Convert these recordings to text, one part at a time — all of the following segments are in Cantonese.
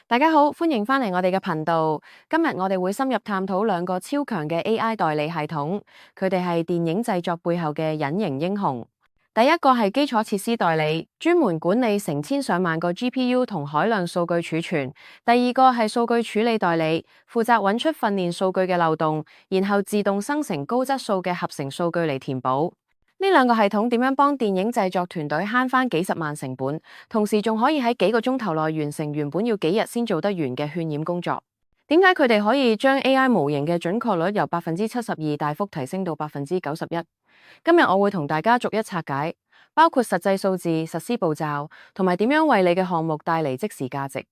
大家好，歡迎返嚟我哋嘅頻道。今日我哋會深入探討兩個超強嘅 AI 代理系統，佢哋係電影製作背後嘅隱形英雄。第一個係基礎設施代理，專門管理成千上萬個 GPU 同海量數據儲存。第二個係數據處理代理，負責揾出訓練數據嘅漏洞，然後自動生成高質素嘅合成數據嚟填補。呢兩個系統點樣幫電影製作團隊慳返幾十萬成本，同時仲可以喺幾個鐘頭內完成原本要幾日先做得完嘅渲染工作？點解佢哋可以將 AI 模型嘅準確率由72%大幅提升到91%？今日我會同大家逐一拆解，包括實際數字、實施步驟，同埋點樣為你嘅項目帶嚟即時價值。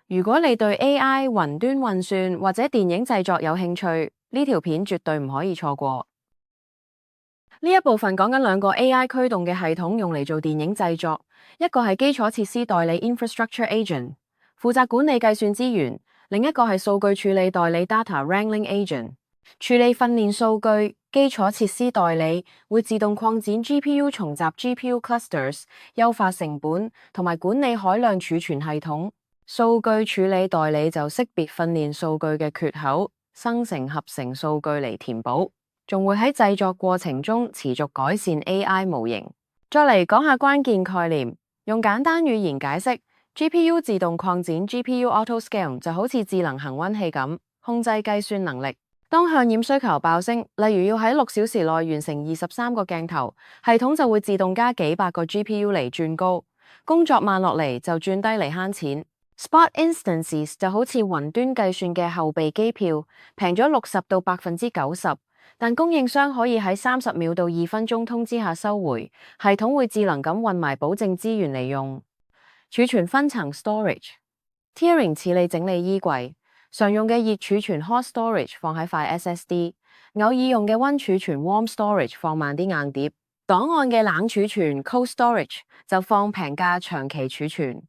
如果你對 AI、雲端運算或者電影製作有興趣，呢條片絕對唔可以錯過。呢一部分講緊兩個 AI 驅動嘅系統用嚟做電影製作，一個係基礎設施代理 Infrastructure Agent，負責管理計算資源；另一個係數據處理代理 Data Wrangling Agent，處理訓練數據。基礎設施代理會自動擴展 GPU 重集 GPU clusters，優化成本同埋管理海量儲存系統。數據處理代理就識別訓練數據嘅缺口，生成合成數據嚟填補。仲會喺製作過程中持續改善 AI 模型。再嚟講下關鍵概念，用簡單語言解釋 GPU 自動擴展 GPU Auto Scale 就好似智能恆溫器咁，控制計算能力。當渲染需求爆升，例如要喺6小時內完成23個鏡頭，系統就會自動加幾百個 GPU 嚟轉高。工作慢落嚟就轉低嚟慳錢。Spot Instances 就好似雲端計算嘅後備機票，平咗60%到90%。但供應商可以喺30秒到2分鐘通知下收回，系統會智能咁運埋保證資源嚟用。儲存分層 storage，tiering 似你整理衣櫃，常用嘅熱儲存 hot storage 放喺塊 SSD， 偶爾用嘅溫儲存 warm storage 放慢啲硬碟，檔案嘅冷儲存 cold storage 就放平價長期儲存。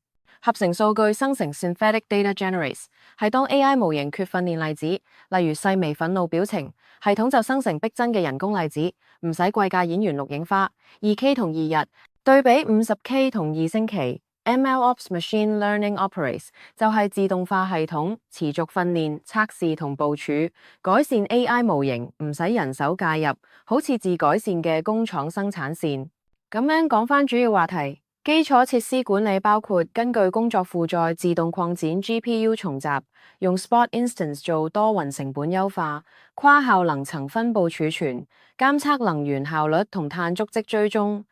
合成數據生成 synthetic data generates 係當 AI 模型缺訓練例子，例如細微憤怒表情，系統就生成逼真嘅人工例子，唔使貴價演員錄影花。2K 同2日對比 50K 同2星期。MLOps Machine Learning Operates 就係自動化系統持續訓練、測試同部署，改善 AI 模型，唔使人手介入，好似自改善嘅工廠生產線。咁樣講返主要話題。基礎設施管理包括根據工作負載自動擴展 GPU 重集，用 Spot Instance 做多雲成本優化，跨效能層分布儲存，監測能源效率同碳足跡追蹤。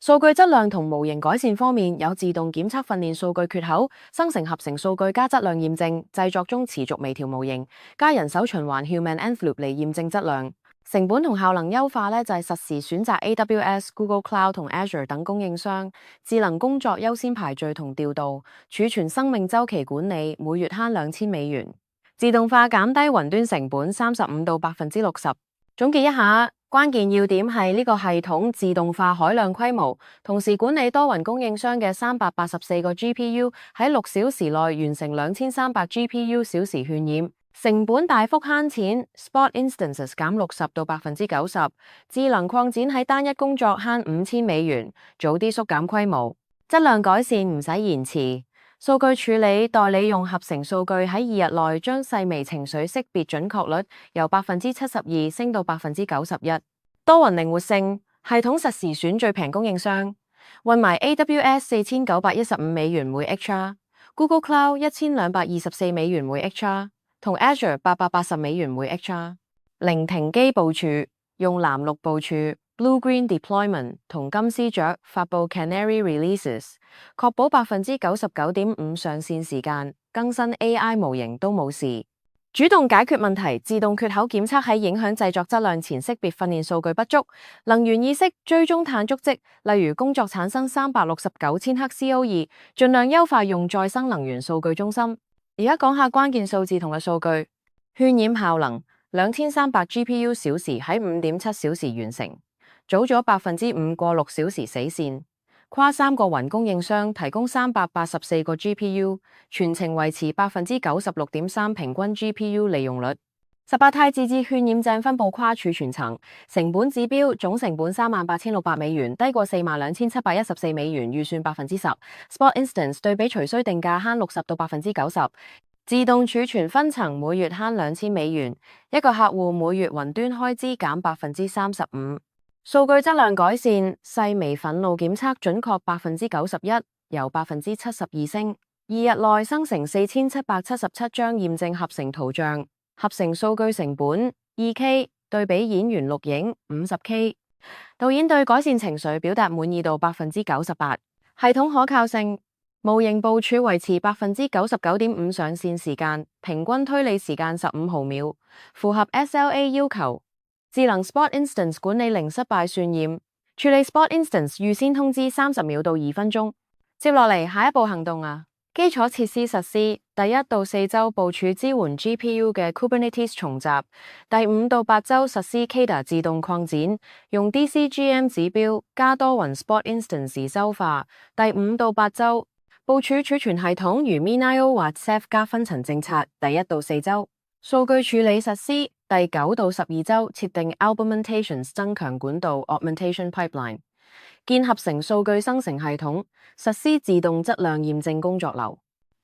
數據質量同模型改善方面，有自動檢測訓練數據缺口，生成合成數據加質量驗證，製作中持續微調模型，加人手循環 Human-Nth Loop 嚟驗證質量。成本同效能優化呢，就係實時選擇 AWS、Google Cloud 同 Azure 等供應商，智能工作優先排序同調度，儲存生命週期管理，每月慳$2000，自動化減低雲端成本35%到60%。總結一下，關鍵要點係呢個系統自動化海量規模，同時管理多雲供應商嘅384個 GPU，喺6小時內完成2300 GPU 小時渲染。成本大幅慳錢 ，Spot Instances 減60%到90%，智能擴展喺單一工作慳$5000，早啲縮減規模，質量改善唔使延遲。數據處理代理用合成數據喺2日內將細微情緒識別準確率由72%升到91%。多雲靈活性，系統實時選最平供應商，運埋 AWS $4915每 HR，Google Cloud $1224每 HR。同 Azure $880每 HR， 零停機部署，用藍綠部署 Blue Green Deployment 同金絲雀發佈 Canary Releases， 確保99.5%上線時間，更新 AI 模型都冇事。主動解決問題，自動缺口檢測喺影響製作質量前識別訓練數據不足，能源意識追蹤碳足跡，例如工作產生369千克 CO2， 盡量優化用再生能源數據中心。而家講下關鍵數字同嘅數據，渲染效能2300 GPU 小時喺5.7小時完成，早咗5%過6小時死線。跨3個雲供應商提供384個 GPU， 全程維持96.3%平均 GPU 利用率。18肽自製渲染劑分佈跨儲存層，成本指標總成本38,600美元，低過42,714美元，預算10%。Spot Instance 對比隨需定價慳60到90%。自動儲存分層每月慳2000美元，一個客戶每月雲端開支減35%。數據質量改善，細微憤怒檢測準確91%，由72%升。2日內生成4777張驗證合成圖像。合成數據成本 2K， 對比演員錄影 50K。導演對改善情緒表達滿意度98%。系統可靠性，模型部署維持99.5%上線時間，平均推理時間15毫秒，符合 SLA 要求。智能 Spot Instance 管理零失敗渲染，處理 Spot Instance 預先通知30秒到2分鐘。接落嚟下一步行動啊！基礎設施實施第1到4週部署支援 GPU 嘅 Kubernetes 重集，第5到8週實施 CADA 自動擴展，用 DCGM 指標加多雲 Spot Instance 時優化。第5到8週部署儲存系統如 MinIO 或 Ceph 加分層政策。第1到4週數據處理實施，第9到12週設定 Augmentations 增強管道 Augmentation Pipeline。建合成數據生成系統，實施自動質量驗證工作流。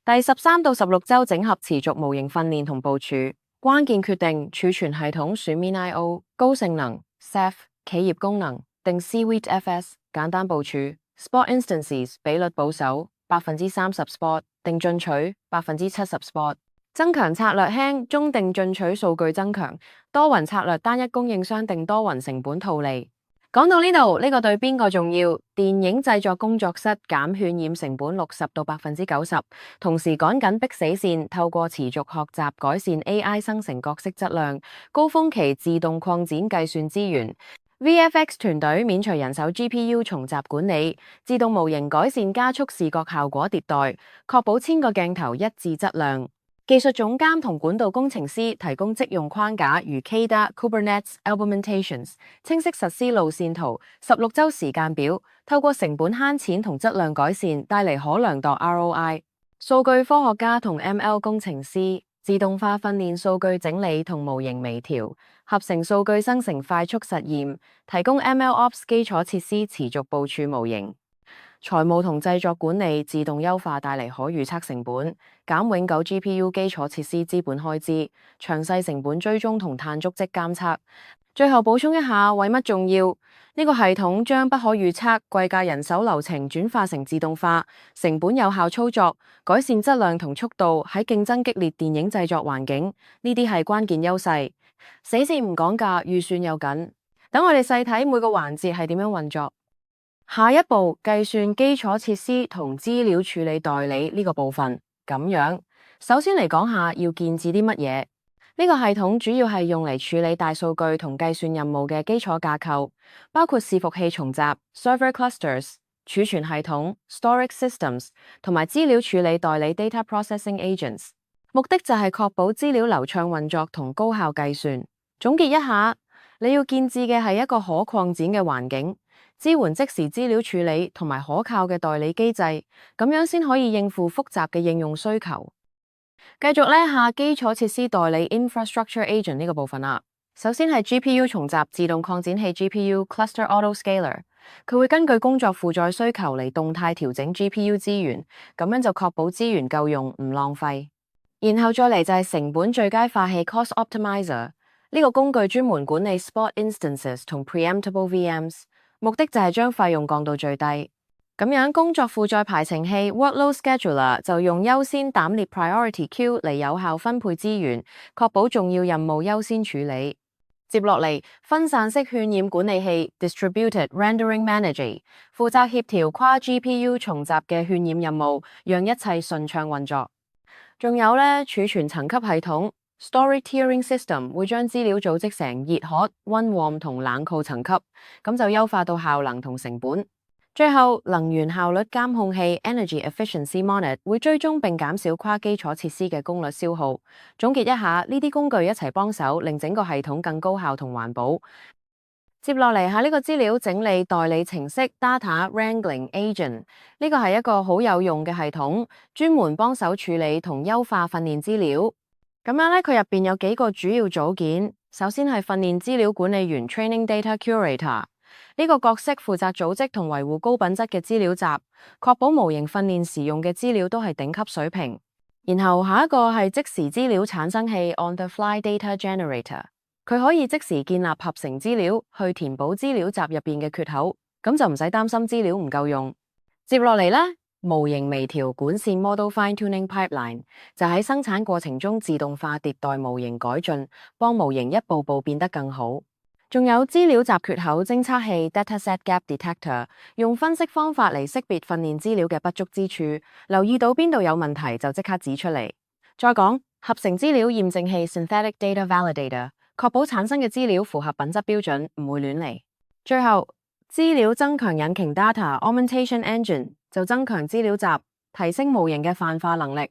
第13到16週整合持續模型訓練同部署。關鍵決定儲存系統選 MinIO 高性能 Ceph 企業功能定 Cwitfs 簡單部署。Spot Instances 比率保守30% Spot 定進取70% Spot。增強策略輕中定進取數據增強。多雲策略單一供應商定多雲成本套利。講到呢度，呢個對邊個重要？電影製作工作室減渲染成本60到90%，同時趕緊逼死線，透過持續學習改善 AI 生成角色質量，高峰期自動擴展計算資源。VFX 團隊免除人手 GPU 重集管理，自動模型改善加速視覺效果迭代，確保1000個鏡頭一致質量。技術總監同管道工程師提供即用框架，如 CADA、Kubernetes、Augmentations， 清晰實施路線圖，16週時間表，透過成本慳錢同質量改善，帶嚟可量度 ROI。數據科學家同 ML 工程師自動化訓練數據整理同模型微調，合成數據生成快速實驗，提供 MLOps 基礎設施持續部署模型。財務同製作管理自動優化帶嚟可預測成本，減永久 GPU 基礎設施資本開支，詳細成本追蹤同碳足跡監測。最後補充一下，為乜重要？呢個系統將不可預測貴價人手流程轉化成自動化，成本有效操作，改善質量同速度。喺競爭激烈電影製作環境，呢啲係關鍵優勢。死線唔講價，預算又緊，等我哋細睇每個環節係點樣運作。下一步計算基礎設施同資料處理代理呢個部分。咁樣，首先嚟講下要建置啲乜嘢。呢個系統主要係用嚟處理大數據同計算任務嘅基礎架構，包括伺服器重集 （server clusters）、儲存系統 （storage systems） 同埋資料處理代理 （data processing agents）。目的就係確保資料流暢運作同高效計算。總結一下，你要建置嘅係一個可擴展嘅環境，支援即時資料處理同埋可靠嘅代理機制，咁樣先可以應付複雜嘅應用需求。繼續下基礎設施代理 Infrastructure Agent 呢個部分啦。首先係 GPU 重集自動擴展器 GPU Cluster Autoscaler， 佢會根據工作負載需求嚟動態調整 GPU 資源，咁樣就確保資源夠用唔浪費。然後再嚟就係成本最佳化器 Cost Optimizer， 呢個工具專門管理 Spot Instances 同 Preemptible VMs， 目的就係將費用降到最低。咁樣工作負載排程器 Workload Scheduler 就用優先膽列 Priority Queue 嚟有效分配資源，確保重要任務優先處理。接落嚟，分散式渲染管理器 Distributed Rendering Manager 負責協調跨 GPU 重集嘅渲染任務，讓一切順暢運作。仲有儲存層級系統 Storage Tiering System 會將資料組織成熱渴、溫 warm 同冷酷層級，咁就優化到效能同成本。最後，能源效率監控器 Energy Efficiency Monitor 會追蹤並減少跨基礎設施嘅功率消耗。總結一下，呢啲工具一齊幫手，令整個系統更高效同環保。接落嚟係呢個資料整理代理程式 Data Wrangling Agent， 呢個係一個好有用嘅系統，專門幫手處理同優化訓練資料。咁樣咧，佢入邊有幾個主要組件。首先係訓練資料管理員 （Training Data Curator），呢個角色負責組織同維護高品質嘅資料集，確保模型訓練時用嘅資料都係頂級水平。然後下一個係即時資料產生器 （On-the-Fly Data Generator），佢可以即時建立合成資料，去填補資料集入邊嘅缺口，咁就唔使擔心資料唔夠用。接落嚟呢，模型微調管線 Model Fine-Tuning Pipeline 就喺生產過程中自動化迭代模型改進，幫模型一步步變得更好。仲有資料集缺口偵測器 Dataset Gap Detector， 用分析方法嚟識別訓練資料嘅不足之處，留意到邊度有問題就即刻指出嚟。再講合成資料驗證器 Synthetic Data Validator， 確保產生嘅資料符合品質標準，唔會亂嚟。最後資料增強引擎 Data Augmentation Engine 就增強資料集，提升模型嘅泛化能力，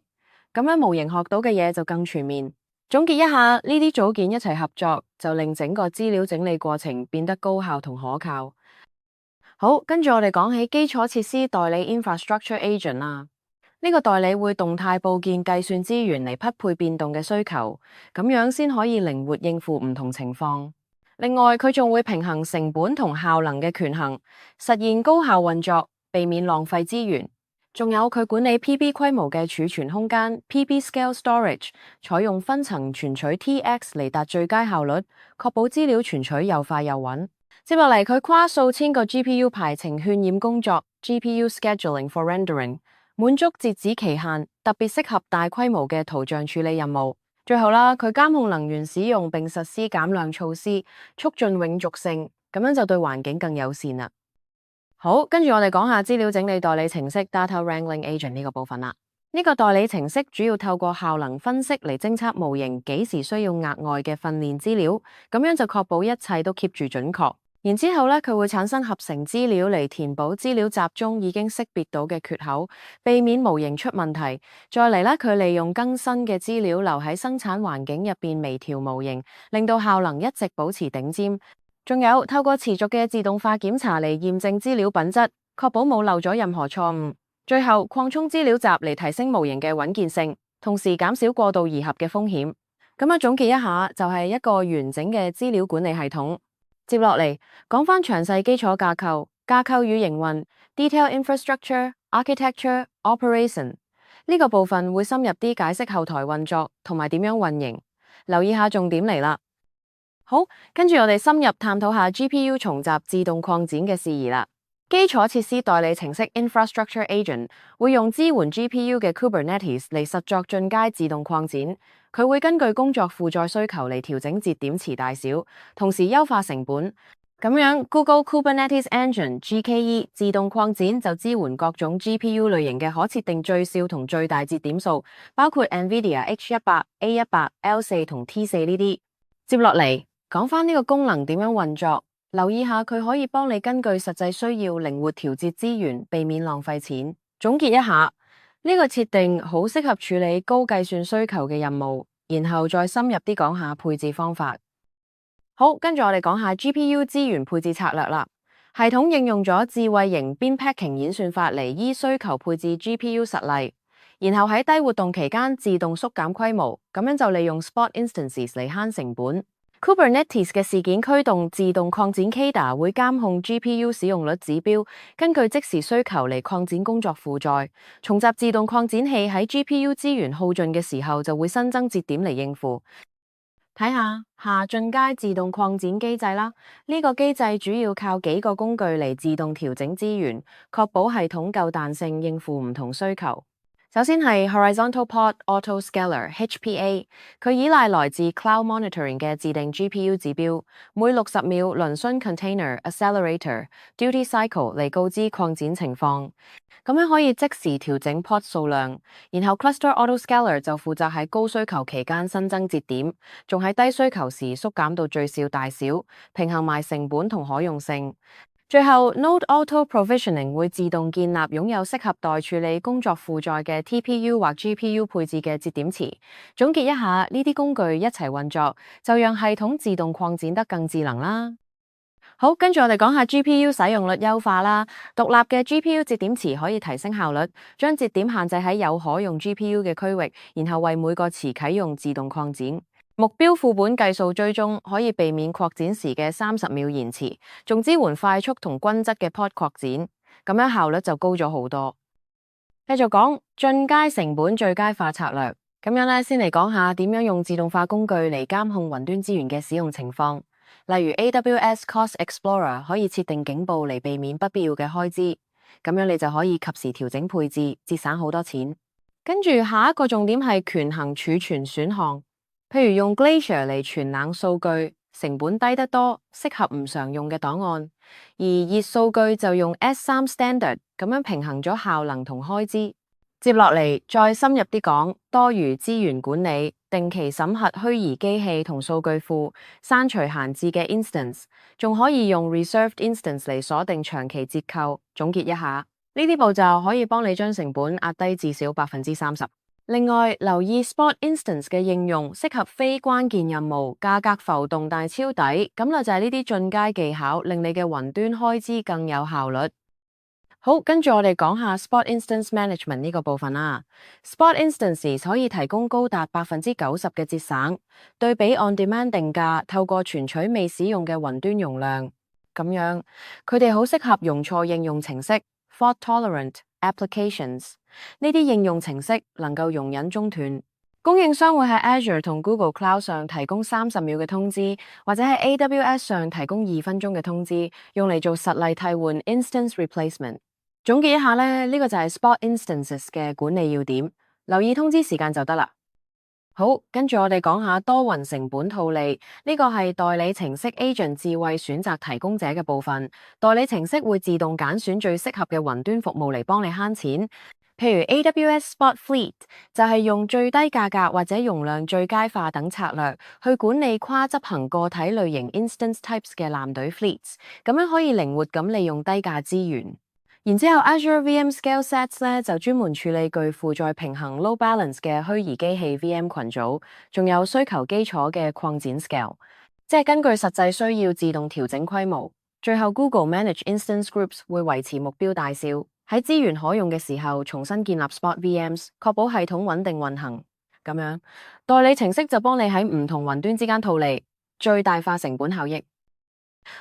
咁樣模型學到嘅嘢就更全面。總結一下，呢啲組件一齊合作，就令整個資料整理過程變得高效同可靠。好，跟住我哋講起基礎設施代理 Infrastructure Agent 啦。呢個代理會動態佈建計算資源嚟匹配變動嘅需求，咁樣先可以靈活應付唔同情況。另外，佢仲會平衡成本同效能嘅權衡，實現高效運作，避免浪費資源。仲有佢管理 PB 規模嘅儲存空間 PB Scale Storage， 採用分層存取 TX 嚟達最佳效率，確保資料存取又快又穩。接落嚟，佢跨數千個 GPU 排程渲染工作 GPU Scheduling for Rendering， 滿足截止期限，特別適合大規模嘅圖像處理任務。最後啦，佢監控能源使用並實施減量措施，促進永續性，咁樣就對環境更友善啦。好，跟住我哋講下資料整理代理程式 Data Wrangling Agent 呢個部分啦。呢個代理程式主要透過效能分析嚟偵測模型幾時需要額外嘅訓練資料，咁樣就確保一切都 keep 住準確。然之後咧，佢會產生合成資料嚟填補資料集中已經識別到嘅缺口，避免模型出問題。再嚟咧，佢利用更新嘅資料留喺生產環境入邊微調模型，令到效能一直保持頂尖。仲有透過持續嘅自動化檢查嚟驗證資料品質，確保冇漏咗任何錯誤。最後擴充資料集嚟提升模型嘅穩健性，同時減少過度移合嘅風險。咁樣總結一下，就係一個完整嘅資料管理系統。接落嚟講返詳細基礎架構、架構與營運 （Detail Infrastructure, Architecture, Operation） 呢個部分會深入啲解釋後台運作同埋點樣運營。留意下重點嚟啦。好，跟住我哋深入探討下 GPU 重集自動擴展嘅事宜啦。基礎設施代理程式 Infrastructure Agent 會用支援 GPU 嘅 Kubernetes 嚟實作進階自動擴展，佢會根據工作負載需求嚟調整節點池大小，同時優化成本。咁樣 Google Kubernetes Engine GKE 自動擴展就支援各種 GPU 類型嘅可設定最小同最大節點數，包括 NVIDIA H100、A100、L4 同 T4 呢啲。接落嚟講返呢個功能點樣運作，留意下佢可以幫你根據實際需要靈活調節資源，避免浪費錢。總結一下，呢個設定好適合處理高計算需求嘅任務，然後再深入啲講下配置方法。好，跟住我哋講下 GPU 資源配置策略啦。系統應用咗智慧型 Bin Packing 演算法嚟依需求配置 GPU 實例，然後喺低活動期間自動縮減規模，咁樣就利用 Spot Instances 嚟慳成本。Kubernetes 嘅事件驅動自動擴展 CADA 會監控 GPU 使用率指標，根據即時需求嚟擴展工作負載。重集自動擴展器喺 GPU 資源耗盡嘅時候就會新增節點嚟應付。睇下下進階自動擴展機制啦，呢個機制主要靠幾個工具嚟自動調整資源，確保系統夠彈性應付唔同需求。首先係 Horizontal Pod Auto Scaler HPA， 佢依賴來自 Cloud Monitoring 嘅自定 GPU 指標，每60秒輪詢 Container Accelerator Duty Cycle 嚟告知擴展情況，咁樣可以即時調整 pod 數量。然後 Cluster Auto Scaler 就負責喺高需求期間新增節點，仲喺低需求時縮減到最小大小，平衡埋成本同可用性。最後 Node Auto Provisioning 會自動建立擁有適合待處理工作負載嘅 TPU 或 GPU 配置嘅節點池。總結一下，呢啲工具一齊運作，就讓系統自動擴展得更智能啦。好，跟住我哋講下 GPU 使用率優化啦。獨立嘅 GPU 節點池可以提升效率，將節點限制喺有可用 GPU 嘅區域，然後為每個池啟用自動擴展。目標副本計數追蹤可以避免擴展時嘅30秒延遲，仲支援快速同均質嘅 pod 擴展，咁樣效率就高咗好多。繼續講進階成本最佳化策略，咁樣咧先嚟講下點樣用自動化工具嚟監控雲端資源嘅使用情況。例如 AWS Cost Explorer 可以設定警報嚟避免不必要嘅開支，咁樣你就可以及時調整配置，節省好多錢。跟住下一個重點係權衡儲存選項，譬如用 Glacier 嚟存冷數據，成本低得多，適合唔常用嘅檔案；而熱數據就用 S3 Standard， 咁樣平衡咗效能同開支。接落嚟再深入啲講多餘資源管理，定期審核虛擬機器同數據庫，刪除閒置嘅 instance， 仲可以用 reserved instance 嚟鎖定長期折扣。總結一下，呢啲步驟可以幫你將成本壓低至少 30%。另外，留意 Spot Instance 嘅應用，適合非關鍵任務，價格浮動但超抵，咁就係呢啲進階技巧，令你嘅雲端開支更有效率。好，跟住我哋講下 Spot Instance Management 呢個部分啦。Spot Instances 可以提供高達 90% 嘅節省，對比 On Demand 定價，透過存取未使用嘅雲端容量，咁樣佢哋好適合容錯應用程式 Fault Tolerant Applications。呢啲應用程式能夠容忍中斷。供應商會喺 Azure 同 Google Cloud 上提供30秒嘅通知，或者喺 AWS 上提供2分鐘嘅通知，用嚟做實例替換 Instance Replacement。總結一下呢，呢個就係 Spot Instances 嘅管理要點，留意通知時間就得啦。好，跟住我哋講下多雲成本套利，呢個係代理程式 Agent 智慧選擇提供者嘅部分。代理程式會自動揀選最適合嘅雲端服務嚟幫你慳錢。譬如 AWS Spot Fleet 就係用最低價格或者容量最佳化等策略去管理跨執行個體類型 Instance Types 嘅艦隊 Fleets， 咁樣可以靈活咁利用低價資源。然之後 Azure VM Scale Sets 咧就專門處理具負載平衡 low balance 嘅虛擬機器 VM 群組，仲有需求基礎嘅擴展 Scale， 即係根據實際需要自動調整規模。最後 Google Manage Instance Groups 會維持目標大小，喺資源可用嘅時候重新建立 Spot VMs， 確保系統穩定運行。咁樣代理程式就幫你喺唔同雲端之間套利，最大化成本效益。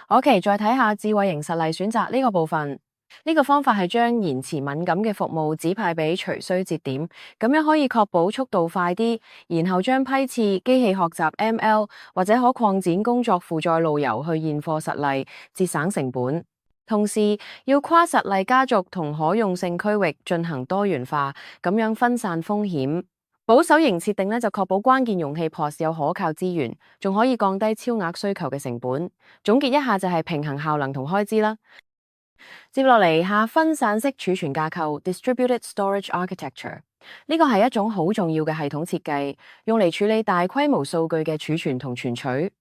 OK， 再睇下智慧型實例選擇呢個部分。呢個方法係將延遲敏感嘅服務指派俾隨需節點，咁樣可以確保速度快啲，然後將批次、機器學習 ML 或者可擴展工作負載路由去現貨實例，節省成本。同時要跨實例家族同可用性區域進行多元化，咁樣分散風險。保守型設定就確保關鍵容器 POS 有可靠資源，仲可以降低超額需求嘅成本。總結一下就係平衡效能同開支啦。接落嚟下分散式儲存架構 Distributed Storage Architecture， 呢個係一種好重要嘅系統設計，用嚟處理大規模數據嘅儲存同存取。咁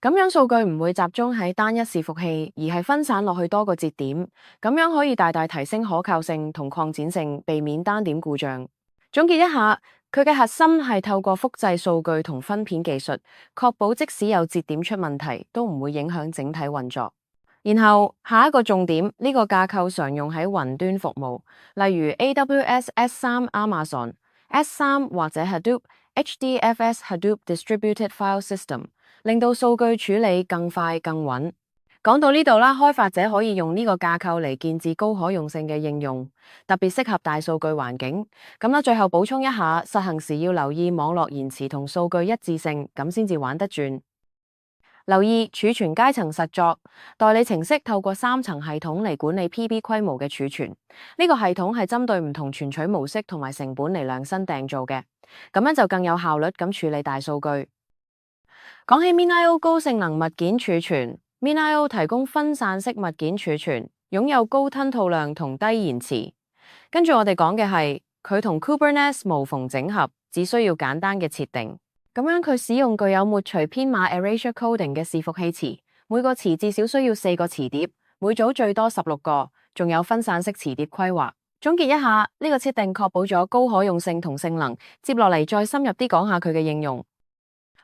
樣數據唔會集中喺單一伺服器，而係分散落去多個節點，咁樣可以大大提升可靠性同擴展性，避免單點故障。總結一下，佢嘅核心係透過複製數據同分片技術，確保即使有節點出問題，都唔會影響整體運作。然後下一個重點，呢個架構常用喺雲端服務，例如 AWS S3 Amazon S3 或者 Hadoop HDFS Hadoop Distributed File System， 令到數據處理更快更穩。講到呢度啦，開發者可以用呢個架構嚟建置高可用性嘅應用，特別適合大數據環境。咁最後補充一下，實行時要留意網絡延遲同數據一致性，咁先至玩得轉。留意儲存階層實作，代理程式透過3層系統嚟管理 PB 規模嘅儲存。呢個系統係針對唔同存取模式同埋成本嚟量身訂造嘅，咁樣就更有效率咁處理大數據。講起 MinIO 高性能物件儲存， MinIO 提供分散式物件儲存，擁有高吞吐量同低延遲。跟住我哋講嘅係佢同 Kubernetes 無縫整合，只需要簡單嘅設定。咁樣佢使用具有抹除編碼 Erasure Coding 嘅伺服器池，每個池至少需要4個磁碟，每組最多16個，仲有分散式磁碟規劃。總結一下，呢個設定確保咗高可用性同性能。接落嚟再深入啲講下佢嘅應用。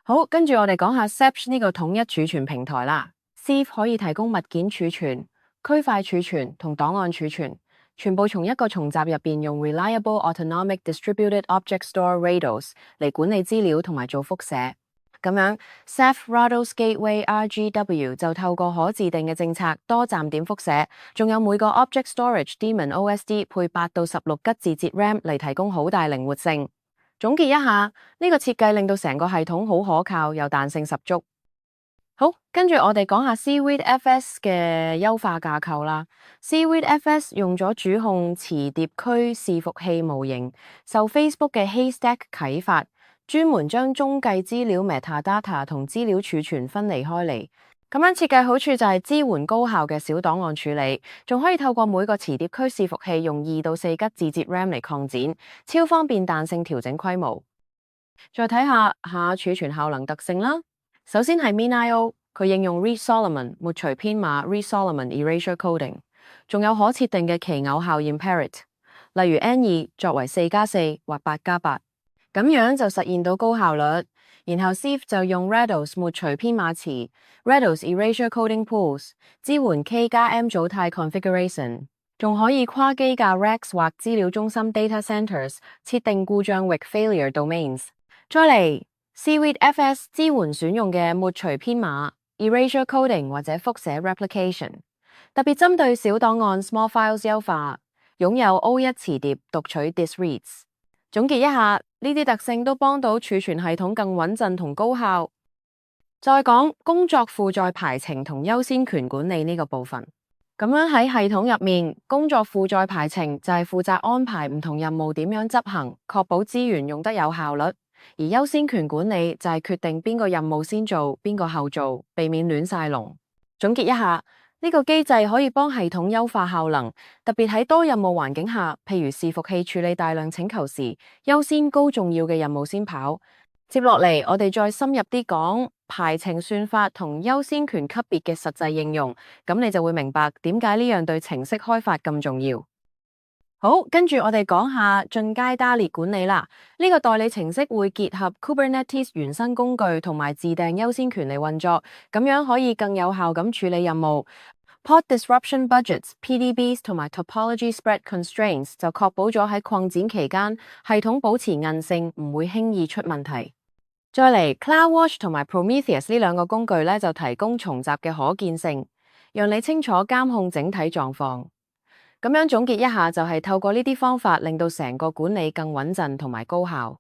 好，跟住我哋講下 Ceph 呢個統一儲存平台啦。Sieve 可以提供物件儲存、區塊儲存同檔案儲存，全部從一個重閘入邊用 Reliable Autonomic Distributed Object Store (RADOS) 嚟管理資料同埋做輻射。咁樣 Ceph RADOS Gateway RGW 就透過可自定嘅政策多站點輻射，仲有每個 Object Storage Daemon OSD 配8到16吉字節 RAM 嚟提供好大靈活性。總結一下，呢個設計令到成個系統好可靠又彈性十足。好，跟住我哋講下 Seaweed FS 嘅優化架構啦。Seaweed FS 用咗主控磁碟區伺服器模型，受 Facebook 嘅 Haystack 啟發，專門將中繼資料 metadata 同資料儲存分離開嚟。咁樣設計好處就係支援高效嘅小檔案處理，仲可以透過每個磁碟區伺服器用2到4吉字節 RAM 嚟擴展，超方便彈性調整規模。再睇下儲存效能特性啦。首先係 MinIO， 佢應用 Reed Solomon 抹除編碼 Reed Solomon Erasure Coding， 仲有可設定嘅奇偶效驗 Parrot， 例如 N2 作為4+4或8+8， 咁樣就實現到高效率。然後 Ceph 就用 RADOS 抹除編碼詞 RADOS Erasure Coding Pools， 支援 K 加 M 組態 configuration， 仲可以跨機架 racks 或資料中心 data centers 設定故障域 failure domains。再嚟 Seaweed FS 支援選用嘅抹除編碼 Erasure Coding 或者輻寫 Replication， 特別針對小檔案 Small Files 優化，擁有 O1 磁碟讀取 Disk Reads。總結一下，呢啲特性都幫到儲存系統更穩陣同高效。再講工作負載排程同優先權管理呢個部分。咁樣喺系統入面，工作負載排程就係負責安排唔同任務點樣執行，確保資源用得有效率。而優先權管理就係決定邊個任務先做，邊個後做，避免亂晒龍。總結一下，呢個機制可以幫系統優化效能，特別喺多任務環境下，譬如伺服器處理大量請求時，優先高重要嘅任務先跑。接落嚟，我哋再深入啲講排程算法同優先權級別嘅實際應用，咁你就會明白點解呢樣對程式開發咁重要。好，跟住我哋講下進階單列管理啦。呢個代理程式會結合 Kubernetes 原生工具同埋自訂優先權嚟運作，咁樣可以更有效咁處理任務。Pod Disruption Budgets、PDBs 同埋 Topology Spread Constraints 就確保咗喺擴展期間，系統保持韌性，唔會輕易出問題。再嚟 CloudWatch 同埋 Prometheus 呢兩個工具咧，就提供重閘嘅可見性，讓你清楚監控整體狀況。咁樣總結一下，就係透過呢啲方法，令到成個管理更穩陣同埋高效。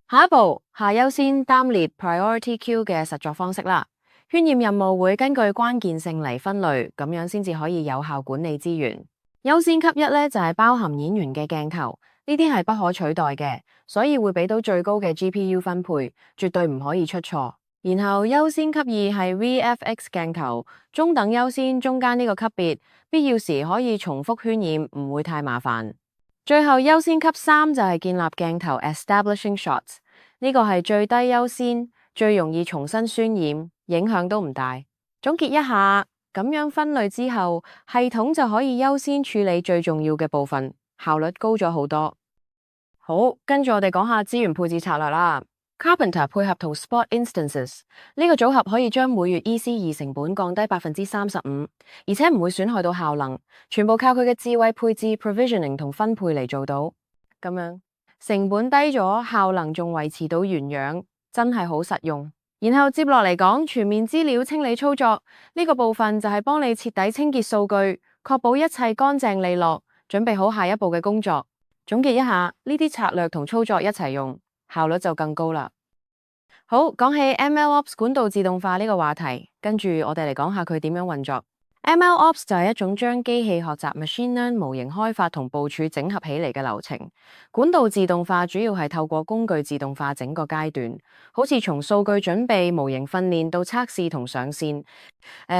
下一步，下優先單列 Priority Queue 嘅實作方式啦。渲染任務會根據關鍵性嚟分類，咁樣先至可以有效管理資源。優先級1咧就係包含演員嘅鏡頭，呢啲係不可取代嘅，所以會俾到最高嘅 GPU 分配，絕對唔可以出錯。然後優先級2係 VFX 鏡頭，中等優先中間呢個級別，必要時可以重複渲染，唔會太麻煩。最後優先級3就係建立鏡頭 Establishing Shots， 呢個係最低優先，最容易重新渲染，影響都唔大。總結一下，咁樣分類之後，系統就可以優先處理最重要嘅部分，效率高咗好多。好，跟住我哋講下資源配置策略啦。Carpenter 配合同 Spot Instances 呢個組合可以將每月 EC2 成本降低 35%， 而且唔會損害到效能，全部靠佢嘅智慧配置 Provisioning 同分配嚟做到。咁樣成本低咗，效能仲維持到原樣，真係好實用。然後接落嚟講全面資料清理操作，呢個部分就係幫你徹底清潔數據，確保一切乾淨利落，準備好下一步嘅工作。總結一下，呢啲策略同操作一齊用，效率就更高啦。好，講起 MLOps 管道自動化呢個話題，跟住我哋嚟講下佢點樣運作。MLOps 就係一種將機器學習 machine learn 模型開發同部署整合起嚟嘅流程。管道自動化主要係透過工具自動化整個階段，好似從數據準備、模型訓練到測試同上線，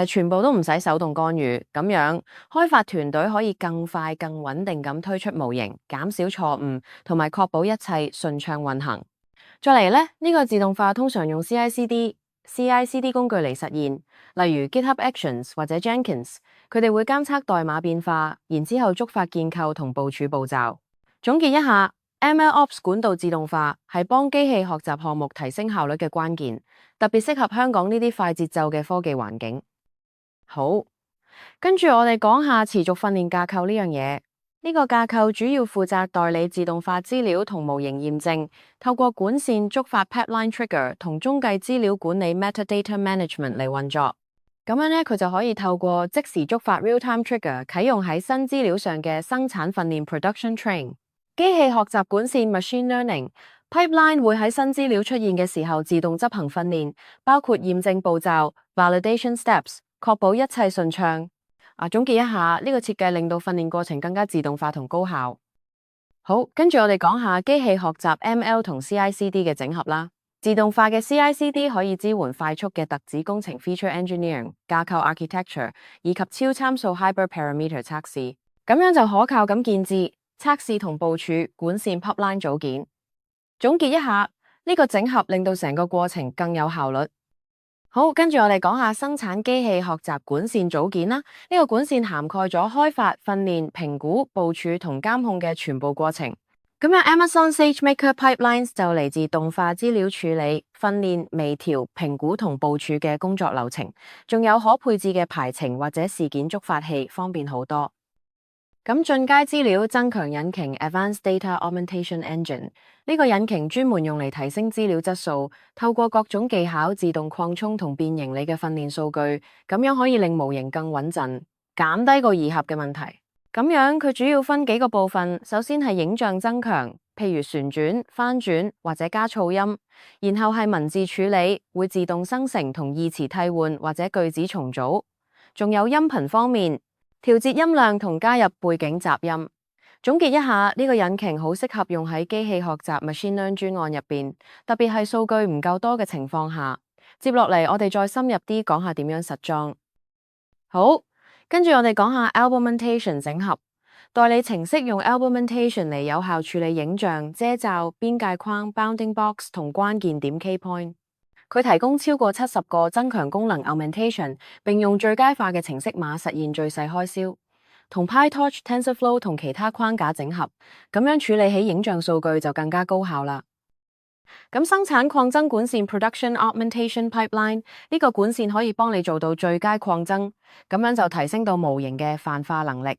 全部都唔使手動干預，咁樣開發團隊可以更快、更穩定咁推出模型，減少錯誤，同埋確保一切順暢運行。再嚟呢，呢個自動化通常用 CI/CD 工具嚟實現，例如 GitHub Actions 或者 Jenkins， 佢哋會監測代碼變化，然之後觸發建構同部署步驟。總結一下， MLOps 管道自動化係幫機器學習項目提升效率嘅關鍵，特別適合香港呢啲快節奏嘅科技環境。好，跟住我哋講下持續訓練架構呢樣嘢。呢個架構主要負責代理自動化資料同模型驗證，透過管線觸發 pipeline trigger 同中繼資料管理 metadata management 嚟運作。咁樣呢，佢就可以透過即時觸發 real-time trigger 啟用喺新資料上嘅生產訓練 production train。機器學習管線 machine learning pipeline 會喺新資料出現嘅時候自動執行訓練，包括驗證步驟 validation steps， 確保一切順暢。總結一下，呢個設計令到訓練過程更加自動化同高效。好，跟住我哋講下機器學習 ML 同 CI/CD 嘅整合啦。自動化嘅 CI/CD 可以支援快速嘅特指工程 feature engineering、架構 architecture 以及超參數 hyperparameter 測試，咁樣就可靠咁建置、測試同部署管線 pipeline 組件。總結一下，呢個整合令到成個過程更有效率。好，跟住我哋講下生產機器學習管線組件啦。呢個管線涵蓋咗開發、訓練、評估、部署同監控嘅全部過程。咁樣 Amazon SageMaker Pipelines 就嚟自動化資料處理、訓練、微調、評估同部署嘅工作流程，仲有可配置嘅排程或者事件觸發器，方便好多。咁進階資料增強引擎 Advanced Data Augmentation Engine 呢個引擎專門用嚟提升資料質素，透過各種技巧自動擴充同變形你嘅訓練數據，咁樣可以令模型更穩陣，減低個擬合嘅問題。咁樣佢主要分幾個部分，首先係影像增強，譬如旋轉、翻轉或者加噪音，然後係文字處理，會自動生成同義詞替換或者句子重組，仲有音頻方面，調節音量同加入背景雜音。總結一下，呢個引擎好適合用喺機器學習 machine learning 專案入邊，特別係數據唔夠多嘅情況下。接落嚟我哋再深入啲講下點樣實裝。好，跟住我哋講下 Augmentation 整合。代理程式用 Augmentation 嚟有效處理影像、遮罩、邊界框、bounding box 同關鍵點 key point。佢提供超過70個增強功能 Augmentation， 並用最佳化嘅程式碼實現最細開銷，同 PyTorch、TensorFlow 同其他框架整合，咁樣處理起影像數據就更加高效啦。咁生產擴增管線 Production Augmentation Pipeline 呢個管線可以幫你做到最佳擴增，咁樣就提升到模型嘅泛化能力。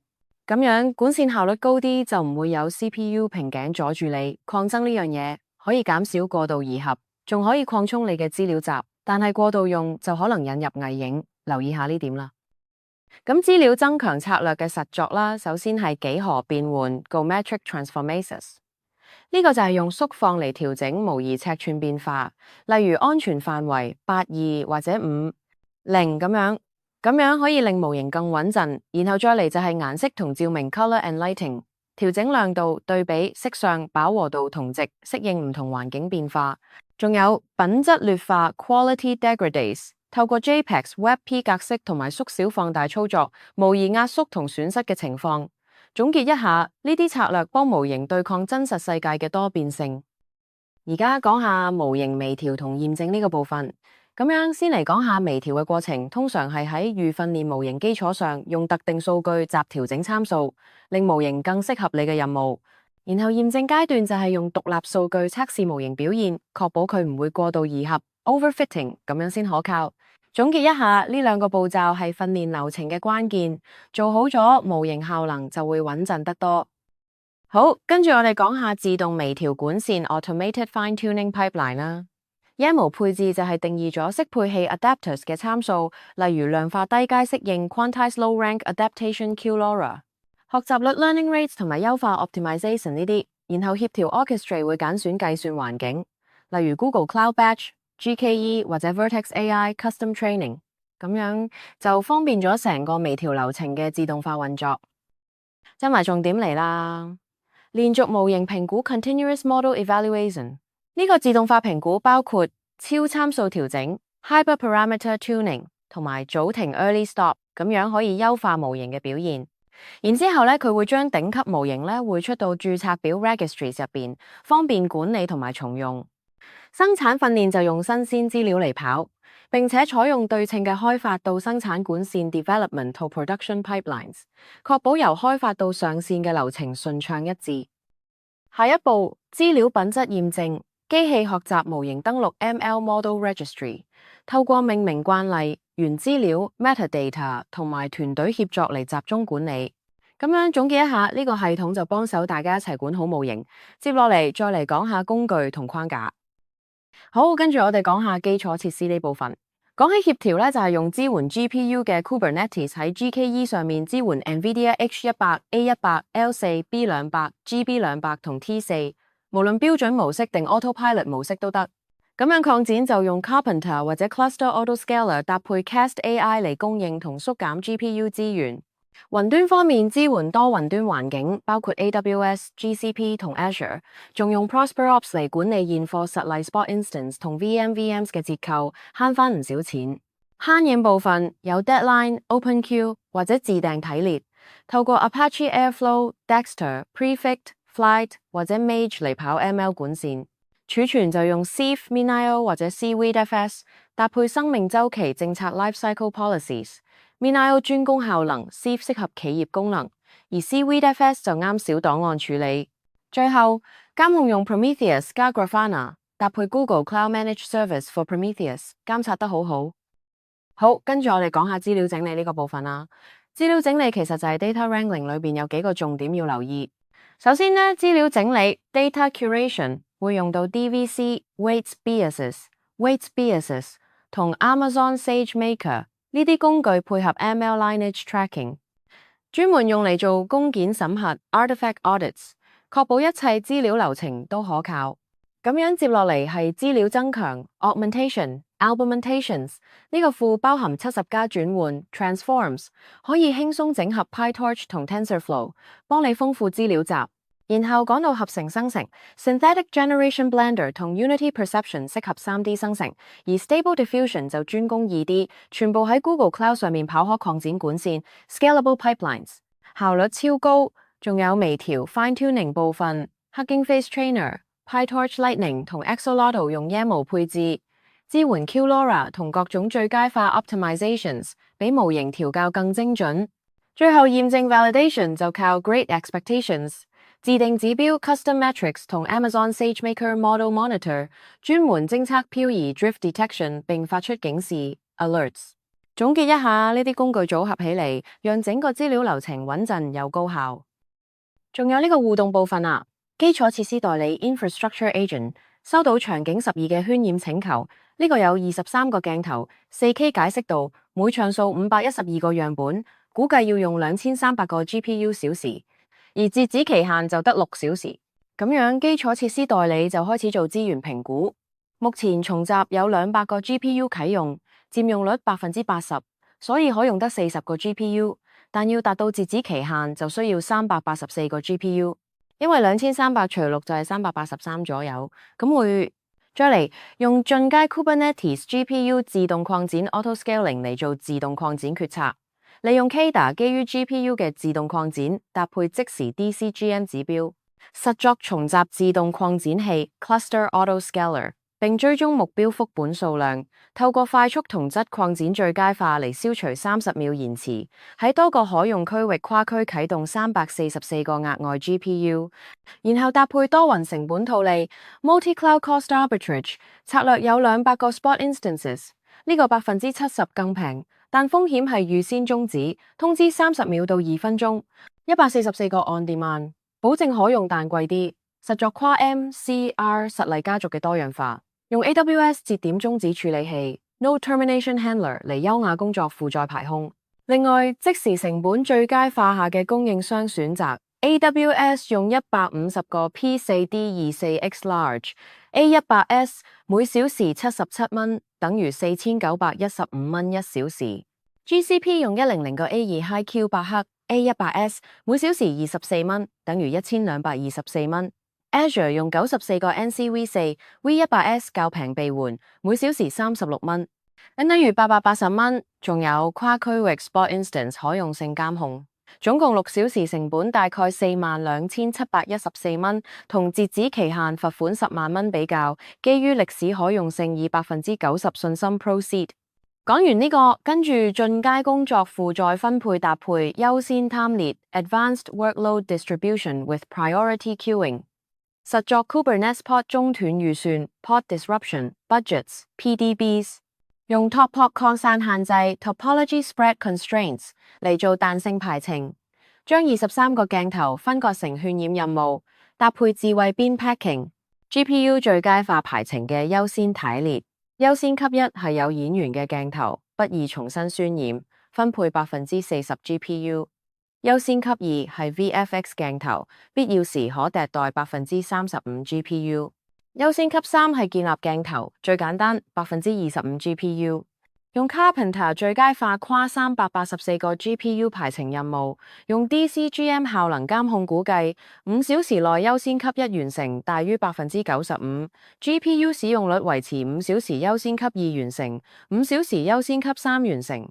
咁樣管線效率高啲，就唔會有 CPU 瓶頸阻住你擴增呢樣嘢，可以減少過度擬合，仲可以擴充你嘅資料集，但係過度用就可能引入偽影，留意下呢點啦。咁資料增強策略嘅實作啦，首先係幾何變換 Geometric Transformations， 呢個就係用縮放嚟調整模擬尺寸變化，例如安全範圍8:2或者5:0咁樣可以令模型更穩陣。然後再嚟就係顏色同照明 Color and Lighting， 調整亮度、對比、色相、飽和度同值，適應唔同環境變化。仲有品質劣化 Quality Degradation， 透過 JPEG、WebP 格式同埋縮小放大操作，模擬壓縮同損失嘅情況。總結一下，呢啲策略幫模型對抗真實世界嘅多變性。而家講下模型微調同驗證呢個部分。咁樣先嚟講下微調嘅過程，通常係喺預訓練模型基礎上，用特定數據集調整參數，令模型更適合你嘅任務。然後驗證階段就係用獨立數據測試模型表現，確保佢唔會過度擬合 overfitting， 咁樣先可靠。總結一下，呢兩個步驟係訓練流程嘅關鍵，做好咗模型效能就會穩陣得多。好，跟住我哋講下自動微調管線 Automated Fine-Tuning Pipeline 啦。YAML 配置就係定義咗適配器 adapters 嘅參數，例如量化低階適應 Quantize Low Rank Adaptation QLoRa、學習率 Learning Rates 同埋優化 Optimization 呢啲，然後協調 Orchestrate 會揀選計算環境，例如 Google Cloud Batch、GKE 或者 Vertex AI Custom Training， 咁樣就方便咗成個微調流程嘅自動化運作。真係重點嚟啦，連續模型評估 Continuous Model Evaluation。呢個自動化評估包括超參數調整 （Hyperparameter Tuning） 同埋早停 （Early Stop）， 咁樣可以優化模型嘅表現。然之後佢會將頂級模型匯出到註冊表 Registries 入邊，方便管理同埋重用。生產訓練就用新鮮資料嚟跑，並且採用對稱嘅開發到生產管線 Development to Production Pipelines， 確保由開發到上線嘅流程順暢一致。下一步，資料品質驗證。機器學習模型登錄 ML Model Registry， 透過命名慣例源資料 metadata 同埋團隊協作嚟集中管理。咁樣總結一下，呢個系統就幫手大家一齊管好模型。接落嚟再嚟講下工具同框架。好，跟住我哋講下基礎設施呢部分。講起協調咧，就係用支援 GPU 嘅 Kubernetes 喺 GKE 上面支援 NVIDIA H100、A100、L4、B200、GB200 同 T4， 無論標準模式定 Autopilot 模式都得。咁樣擴展就用 Carpenter 或者 Cluster Autoscaler 搭配 Cast AI 嚟供應同縮減 GPU 資源。雲端方面支援多雲端環境，包括 AWS、GCP 同 Azure， 仲用 ProsperOps 嚟管理現貨實例 Spot Instance 同 VMs 嘅折扣，慳返唔少錢。慳影部分有 Deadline、OpenQ 或者自訂體列，透過 Apache Airflow、Dexter、Prefect、Flyte 或者 Mage 嚟跑 ML 管線。儲存就用 Ceph、MinIO 或者 Seweedfs， 搭配生命週期政策 Lifecycle Policies。MinIO 專攻效能 ，Ceph 適合企業功能，而 Seweedfs 就啱小檔案處理。最後監控用 Prometheus 加 Grafana， 搭配 Google Cloud Managed Service for Prometheus， 監察得好好。好，跟住我哋講下資料整理呢個部分啦。資料整理其實就係 Data Wrangling 裏邊有幾個重點要留意。首先呢，資料整理 Data Curation 會用到 DVC、Weights Biases 同 Amazon SageMaker 呢啲工具配合 ML Lineage Tracking， 專門用嚟做工件審核 Artifact Audits， 確保一切資料流程都可靠。咁樣接落嚟係資料增強 Augmentation、Albumentations 呢個庫包含70加轉換 Transforms， 可以輕鬆整合 PyTorch 同 TensorFlow， 幫你豐富資料集。然後講到合成生成 Synthetic Generation Blender 同 Unity Perception 適合 3D 生成，而 Stable Diffusion 就專攻 2D， 全部喺 Google Cloud 上面跑可擴展管線 Scalable Pipelines， 效率超高。仲有微調 Fine Tuning 部分 Hugging Face Trainer、PyTorch Lightning 同 Axolotl 用 YAML 配置，支援 QLoRa 同各種最佳化 Optimizations， 比模型調校更精準。最後驗證 Validation 就靠 Great Expectations。自定指標 Custom Metrics 同 Amazon SageMaker Model Monitor 專門偵測漂移 Drift Detection 並發出警示 Alerts。總結一下，呢啲工具組合起嚟，讓整個資料流程穩陣又高效。仲有呢個互動部分啊，基礎設施代理 Infrastructure Agent 收到場景12嘅渲染請求，呢個有23個鏡頭 4K 解析度，每像素512個樣本，估計要用2300個 GPU 小時。而截止期限就得6小時，咁樣基礎設施代理就開始做資源評估。目前重集有200個 GPU 啟用，佔用率80%，所以可用得40個 GPU， 但要達到截止期限就需要384個 GPU， 因為2300除6就係383左右，咁會再嚟用進階 Kubernetes GPU 自動擴展 Autoscaling 嚟做自動擴展決策。利用 CADA 基於 GPU 嘅自動擴展，搭配即時 DCGM 指標，實作重集自動擴展器 Cluster Autoscaler， 並追蹤目標副本數量，透過快速同質擴展最佳化嚟消除30秒延遲，喺多個可用區域跨區啟動344個額外 GPU， 然後搭配多雲成本套利 Multi-Cloud Cost Arbitrage 策略有200個 Spot Instances， 呢個70%更平。但風險係預先終止，通知30秒到2分鐘，144個 on demand， 保證可用但貴啲。實作跨 MCR 實例家族嘅多樣化，用 AWS 節點終止處理器 Node Termination Handler 嚟優雅工作負載排空。另外，即時成本最佳化下嘅供應商選擇 AWS 用150個 P4D24X Large，A100S 每小時77蚊，等於4915蚊1小時。GCP 用100個 A2 HiQ 8克 A100S 每小時24蚊，等於1224蚊。Azure 用94個 NCV4 V100S 較平備援，每小時36蚊，等於880蚊。仲有跨區域 Spot Instance 可用性監控。總共6小時成本大概42714蚊，同截止期限罰款10萬蚊比較，基於歷史可用性以90%信心 proceed。講完呢個，跟住進階工作負載分配搭配優先貪列 Advanced Workload Distribution with Priority Queuing， 實作 Kubernetes Pod 中斷預算 Pod Disruption Budgets PDBs。用 Topog 擴散限制 （Topology Spread Constraints） 嚟做彈性排程，將23個鏡頭分割成渲染任務，搭配智慧邊 packing。GPU 最佳化排程嘅優先睇列：優先級1係有演員嘅鏡頭，不易重新渲染，分配40% GPU。優先級2係 VFX 鏡頭，必要時可迭代35% GPU。優先級3係建立鏡頭，最簡單25% GPU。用 Carpenter 最佳化跨384個 GPU 排程任務，用 DCGM 效能監控估計，5小時內優先級1完成大於95%，GPU 使用率維持5小時優先級2完成，5小時優先級3完成。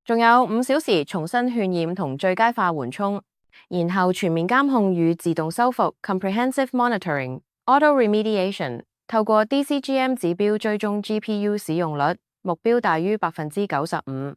仲有5小時重新渲染同最佳化緩衝，然後全面監控與自動修復 （Comprehensive Monitoring）、Auto Remediation， 透過 DCGM 指標追蹤 GPU 使用率，目標大於95%。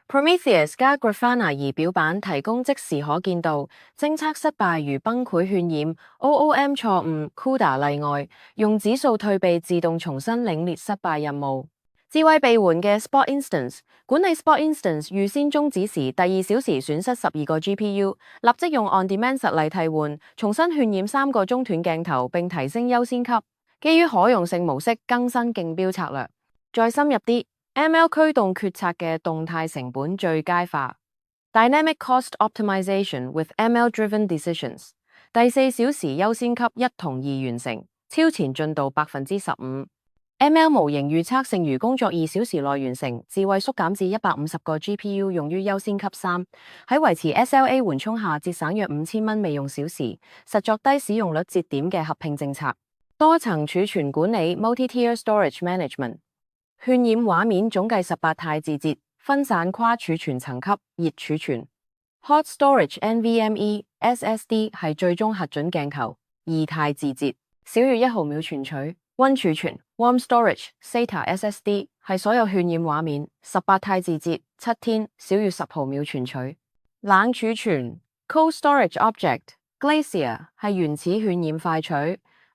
Prometheus 加 Grafana 儀表板提供即時可見度，偵測失敗如崩潰渲染、OOM 錯誤、CUDA 例外，用指數退避自動重新領列失敗任務。智慧閉環嘅 Spot Instance 管理 Spot Instance 預先終止時，第2小時損失12個 GPU， 立即用 On Demand 實例替換，重新渲染3個中斷鏡頭，並提升優先級。基於可用性模式更新競標策略。再深入啲 ，ML 驅動決策嘅動態成本最佳化 （Dynamic Cost Optimization with ML-driven Decisions）。第4小時優先級1同2完成，超前進度15%。ML 模型預測剩餘工作2小時內完成，智慧縮減至150個 GPU 用於優先級3，喺維持 SLA 緩衝下節省約5000蚊未用小時，實作低使用率節點嘅合併政策。多層儲存管理 Multi-tier Storage Management， 渲染畫面總計18態字節，分散跨儲存層級，熱儲存 Hot Storage NVMe SSD 係最終核准鏡頭，2態字節，小於1毫秒存取。溫儲存 Warm Storage SATA SSD 係所有渲染畫面18態字節7天，小於10毫秒存取。冷儲存 Cold Storage Object Glacier 係原始渲染快取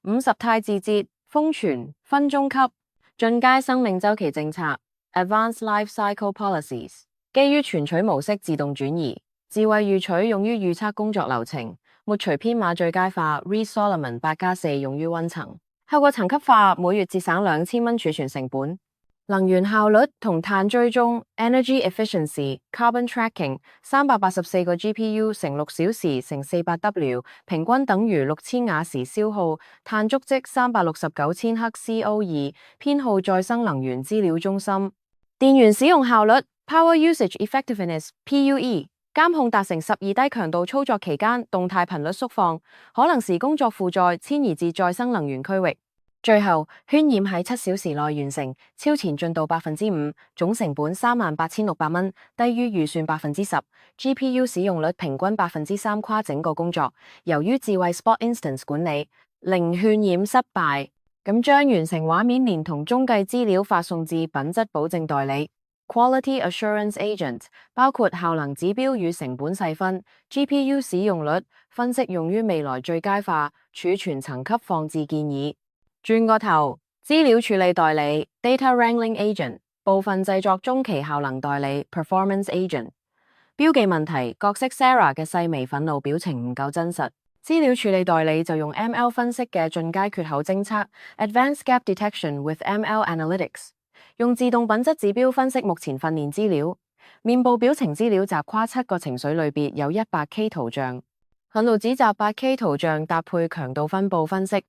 50態字節封存分鐘級。進階生命週期政策 Advanced Life Cycle Policies 基於存取模式自動轉移，智慧預取用於預測工作流程，抹除編碼最佳化 Reed-Solomon 8+4用於溫層。透過層級化，每月節省2000蚊儲存成本。能源效率同碳追蹤 Energy Efficiency Carbon Tracking 384個 GPU 乘6小時乘 400W 平均等於6000瓦時消耗，碳足跡369千克 CO2， 編號再生能源資料中心。電源使用效率 Power Usage Effectiveness PUE 監控達成12低強度操作期間動態頻率縮放，可能時工作負載遷移至再生能源區域。最後渲染喺7小時內完成，超前進度5%，總成本38600蚊，低於預算10%。GPU 使用率平均3%跨整個工作。由於智慧 Spot Instance 管理，零渲染失敗，咁將完成畫面連同中繼資料發送至品質保證代理。Quality Assurance Agent 包括效能指標與成本細分、GPU 使用率分析用於未來最佳化、儲存層級放置建議。轉個頭，資料處理代理 Data Wrangling Agent 部分製作中期效能代理 Performance Agent。標記問題角色 Sarah 嘅細微憤怒表情唔夠真實，資料處理代理就用 ML 分析嘅進階缺口偵測 Advanced Gap Detection with ML Analytics。用自動品質指標分析目前訓練資料，面部表情資料集跨7個情緒類別，有 100K 圖像。憤怒指集 8K 圖像搭配強度分布分析，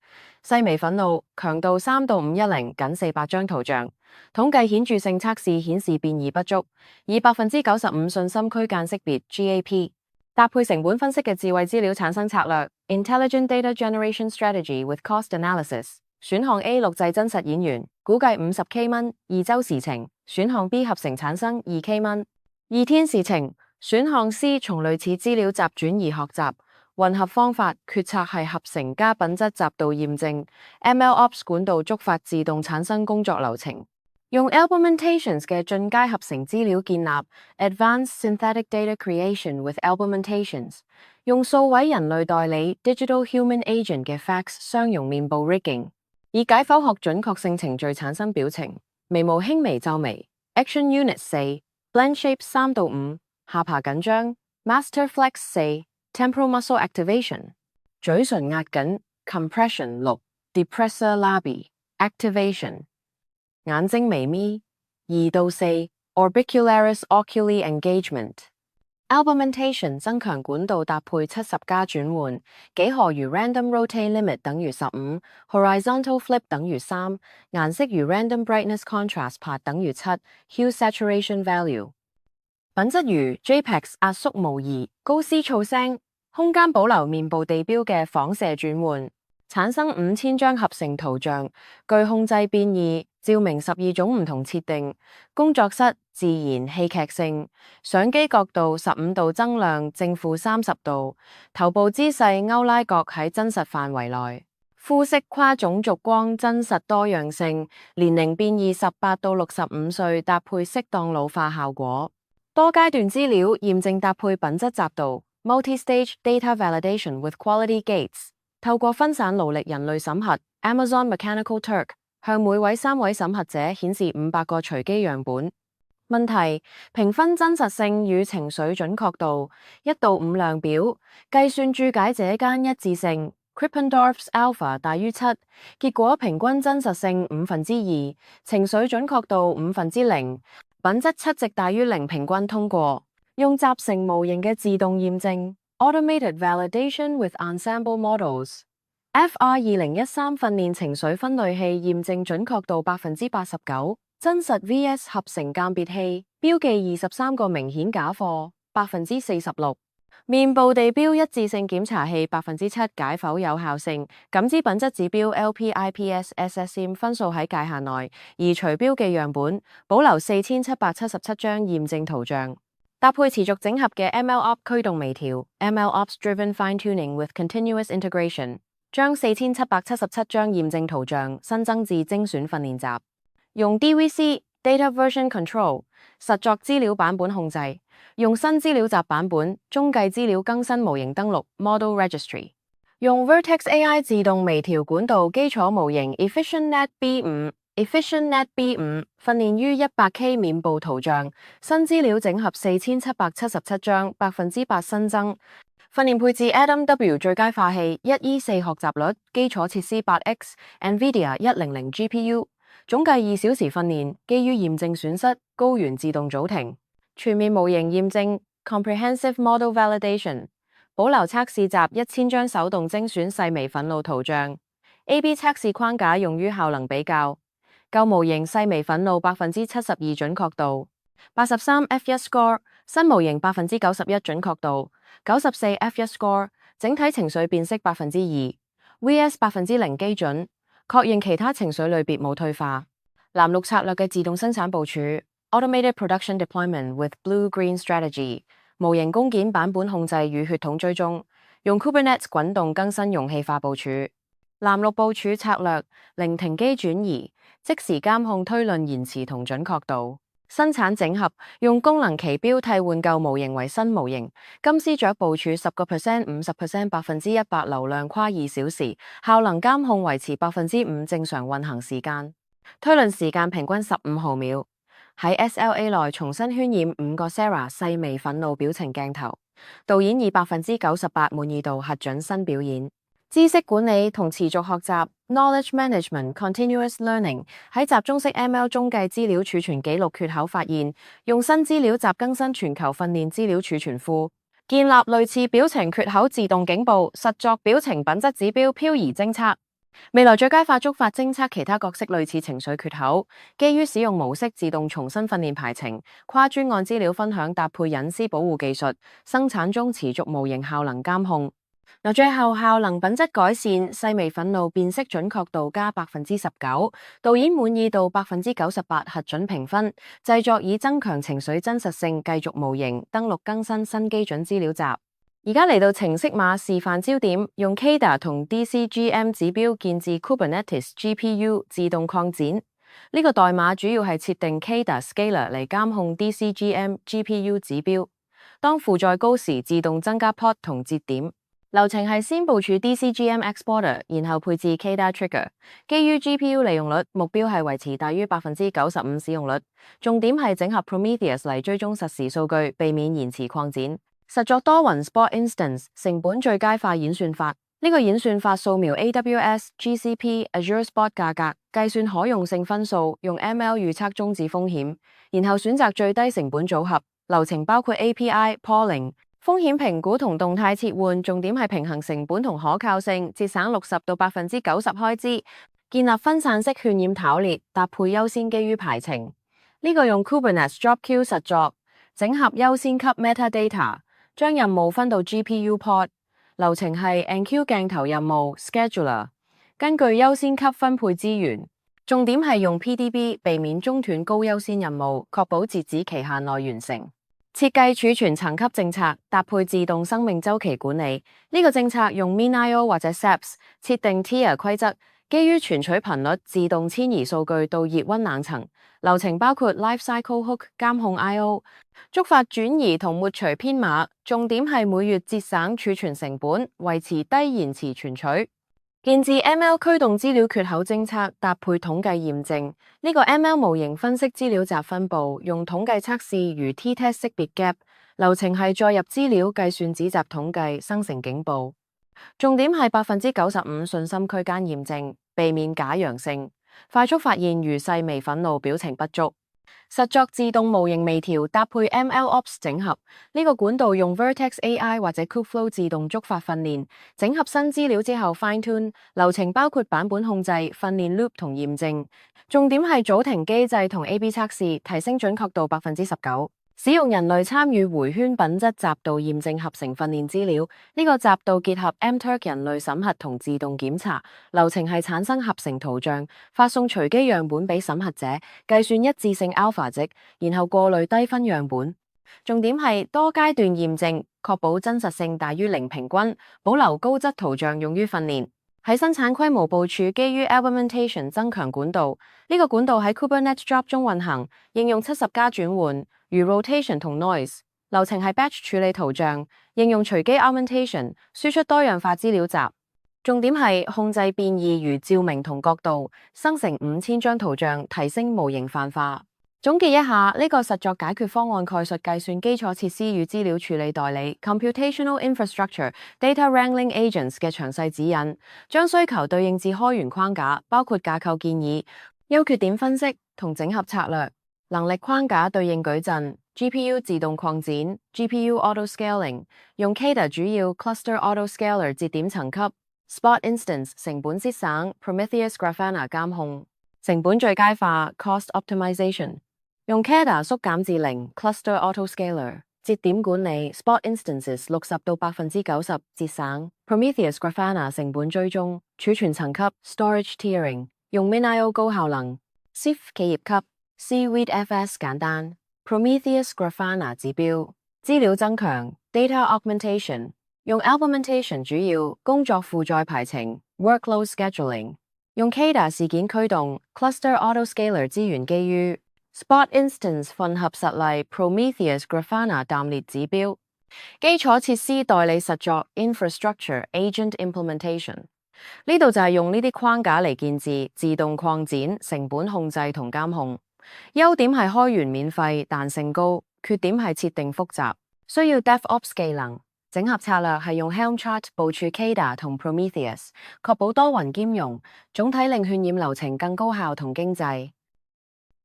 細微憤怒強度3到510，僅400張圖像。統計顯著性測試顯示變異不足，以95%信心區間識別 GAP， 搭配成本分析嘅智慧資料產生策略 Intelligent Data Generation Strategy with Cost Analysis。選項 A 錄製真實演員，估計50K 蚊，2周時程。選項 B 合成產生 2K 蚊，2天時程。選項 C 從類似資料集轉移學習。混合方法決策係合成加品質集度驗證 MLOps 管道觸發自動產生工作流程。用 Albumentations 嘅進階合成資料建立 Advanced Synthetic Data Creation with Albumentations。用數位人類代理 Digital Human Agent 嘅 Fax 雙容面部 rigging。以解剖學準確性程序產生表情，眉毛輕微皺眉 Action Unit 4 Blend Shape 3到5下巴緊張 Master Flex 4 Temporal Muscle Activation 嘴唇壓緊 Compression 6 Depressor Labii Activation 眼睛微眯2到4 Orbicularis Oculi Engagement Augmentation 增強管道搭配70加轉換，幾何如 Random Rotate Limit 等於15 Horizontal Flip 等於3顏色如 Random Brightness Contrast Part 等於7 Hue Saturation Value 品質如 JPEG 壓縮模擬，高斯噪聲，空間保留面部地標嘅仿射轉換，產生5000張合成圖像，具控制變異，照明12種唔同設定，工作室自然戲劇性，相機角度15度增亮正負30度，頭部姿勢歐拉角喺真實範圍內，膚色跨種族光真實多樣性，年齡變異18到65歲搭配適當老化效果，多階段資料驗證搭配品質集度 Multi-stage data validation with quality gates 透過分散勞力人類審核 Amazon Mechanical Turk 向每位3位審核者顯示500個隨機樣本。問題評分真實性與情緒準確度1到5量表，計算注解者間一致性 Krippendorf's alpha 大於7，結果平均真實性2/5，情緒準確度0/5，品質7值大於0平均通過。用集成模型嘅自動驗證 Automated Validation with Ensemble Models FR 2013訓練情緒分類器驗證準確度89%，真實 vs 合成鑑別器標記23個明顯假貨46%，面部地標一致性檢查器7%解否有效性，感知品質指標 LPIPS SSM 分數喺界限內，移除標記樣本，保留4777張驗證圖像。搭配持續整合嘅 MLOps 驅動微調 MLOps Driven Fine-Tuning with Continuous Integration， 將4777張驗證圖像新增至精選訓練集。用 DVC Data Version Control 實作資料版本控制，用新資料集版本中繼資料更新模型登錄 Model Registry， 用 Vertex AI 自動微調管道基礎模型 EfficientNet B5 訓練於 100K 面部圖像，新資料整合4777張8%新增。訓練配置 AdamW 最佳化器 1E4 學習率，基礎設施 8X NVIDIA 100 GPU， 總計2小時訓練，基於驗證損失，高原自動早停。全面模型驗證 Comprehensive Model Validation， 保留測試集1000張手動精選細微憤怒圖像。A/B 測試框架用於效能比較。舊模型細微憤怒72%準確度，83 F1 score， 新模型91%準確度，94 F1 score， 整體情緒辨識2% VS 0%基準，確認其他情緒類別冇退化。藍綠策略嘅自動生產部署 Automated Production Deployment with Blue-Green Strategy， 模型工件版本控制與血統追蹤，用 Kubernetes 滾動更新容器化部署。藍綠部署策略零停機轉移，即時監控推論延遲同準確度。生產整合用功能旗標替換舊模型為新模型。金絲雀部署10% 50% 100%流量跨2小時，效能監控維持5%正常運行時間，推論時間平均15毫秒。喺 SLA 內重新渲染5個 Sarah 細微憤怒表情鏡頭。導演以98%滿意度核准新表演。知識管理同持續學習 Knowledge Management Continuous Learning 喺集中式 ML 中繼資料儲存記錄缺口發現，用新資料集更新全球訓練資料儲存庫，建立類似表情缺口自動警報，實作表情品質指標漂移偵測。未來最佳化觸發偵測其他角色類似情緒缺口，基於使用模式自動重新訓練排程，跨專案資料分享搭配隱私保護技術，生產中持續模型效能監控。最後效能品質改善，細微憤怒辨識準確度加19%，導演滿意度98%核准評分。製作以增強情緒真實性，繼續模型登錄更新新基準資料集。而家嚟到程式碼示範焦點，用 CADA 同 DCGM 指標建置 Kubernetes GPU 自動擴展。呢個代碼主要係設定 CADA Scaler 嚟監控 DCGM GPU 指標，當負載高時自動增加 pod 同節點。流程係先部署 DCGM Exporter，然後配置 CADA Trigger， 基於 GPU 利用率，目標係維持大於95%使用率。重點係整合 Prometheus 嚟追蹤實時數據，避免延遲擴展。實作多雲 Spot Instance 成本最佳化演算法。呢個演算法掃描 AWS、GCP、Azure Spot 價格，計算可用性分數，用 ML 預測終止風險，然後選擇最低成本組合。流程包括 API、polling、風險評估同動態切換，重點係平衡成本同可靠性，節省60%到90%開支。建立分散式渲染條列，搭配優先基於排程。呢個用 Kubernetes Job Queue 實作，整合優先級 metadata， 將任務分到 GPU pod。流程係 Enqueue 鏡頭任務 Scheduler， 根據優先級分配資源。重點係用 PDB 避免中斷高優先任務，確保截止期限內完成。設計儲存層級政策，搭配自動生命週期管理。呢個政策用 MinIO 或者 SAPS 設定 Tier 規則，基於存取頻率自動遷移數據到熱溫冷層。流程包括 Lifecycle Hook 監控 I/O、觸發轉移同抹除編碼。重點係每月節省儲存成本，維持低延遲存取。建置 ML 驅動資料缺口偵測，搭配統計驗證。呢個 ML 模型分析資料集分布，用統計測試如 T-test 識別 gap。流程係載入資料，計算子集統計，生成警報。重點係95%信心區間驗證，避免假陽性。快速發現如細微憤怒表情不足。實作自動模型微調，搭配 MLOps 整合。呢個管道用 Vertex AI 或者 Kubeflow 自動觸發訓練，整合新資料之後 fine tune。流程包括版本控制、訓練 loop 同驗證。重點係組停機制同 A/B 測試，提升準確度19%。使用人類參與回圈品質集度驗證合成訓練資料。呢個集度結合 MTurk 人類審核同自動檢查。流程係產生合成圖像，發送隨機樣本俾審核者，計算一致性 alpha 值，然後過濾低分樣本。重點係多階段驗證，確保真實性大於零平均，保留高質圖像用於訓練。喺生產規模部署，基於 Argumentation 增強管道。呢個管道喺 Kubernetes Job 中運行，應用70加轉換，如 Rotation 同 Noise。流程係 Batch 處理圖像，應用隨機 Augmentation， 輸出多樣化資料集。重點係控制變異如照明同角度，生成5000張圖像，提升模型泛化。總結一下，呢個實作解決方案概述計算基礎設施與資料處理代理 Computational Infrastructure Data Wrangling Agents 嘅詳細指引，將需求對應至開源框架，包括架構建議、優缺點分析同整合策略。能力框架對應矩陣 GPU 自動擴展 GPU Auto Scaling， 用 CADA 主要 Cluster Auto Scaler 節點層級 Spot Instance 成本節省 Prometheus Grafana 監控成本最佳化 Cost Optimization。用 CADA 縮減至0 Cluster Auto Scaler 節點管理 Spot Instances 60%到90%節省 Prometheus Grafana 成本追蹤儲存層級 Storage Tiering 用 MinIO 高效能 Ceph 企業級 C-readFS 簡單 Prometheus Grafana 指標資料增強 Data Augmentation 用 Argumentation 主要工作負載排程 Workload Scheduling 用 CADA 事件驅動 Cluster Auto Scaler 資源基於Spot Instance 混合實例 Prometheus Grafana 淡列指標基礎設施代理實作 Infrastructure Agent Implementation。呢度就係用呢啲框架嚟建置自動擴展、成本控制同監控。優點係開源免費、彈性高，缺點係設定複雜，需要 DevOps 技能。整合策略係用 Helm Chart 部署 CADA 同 Prometheus， 確保多雲兼容，總體令渲染流程更高效同經濟。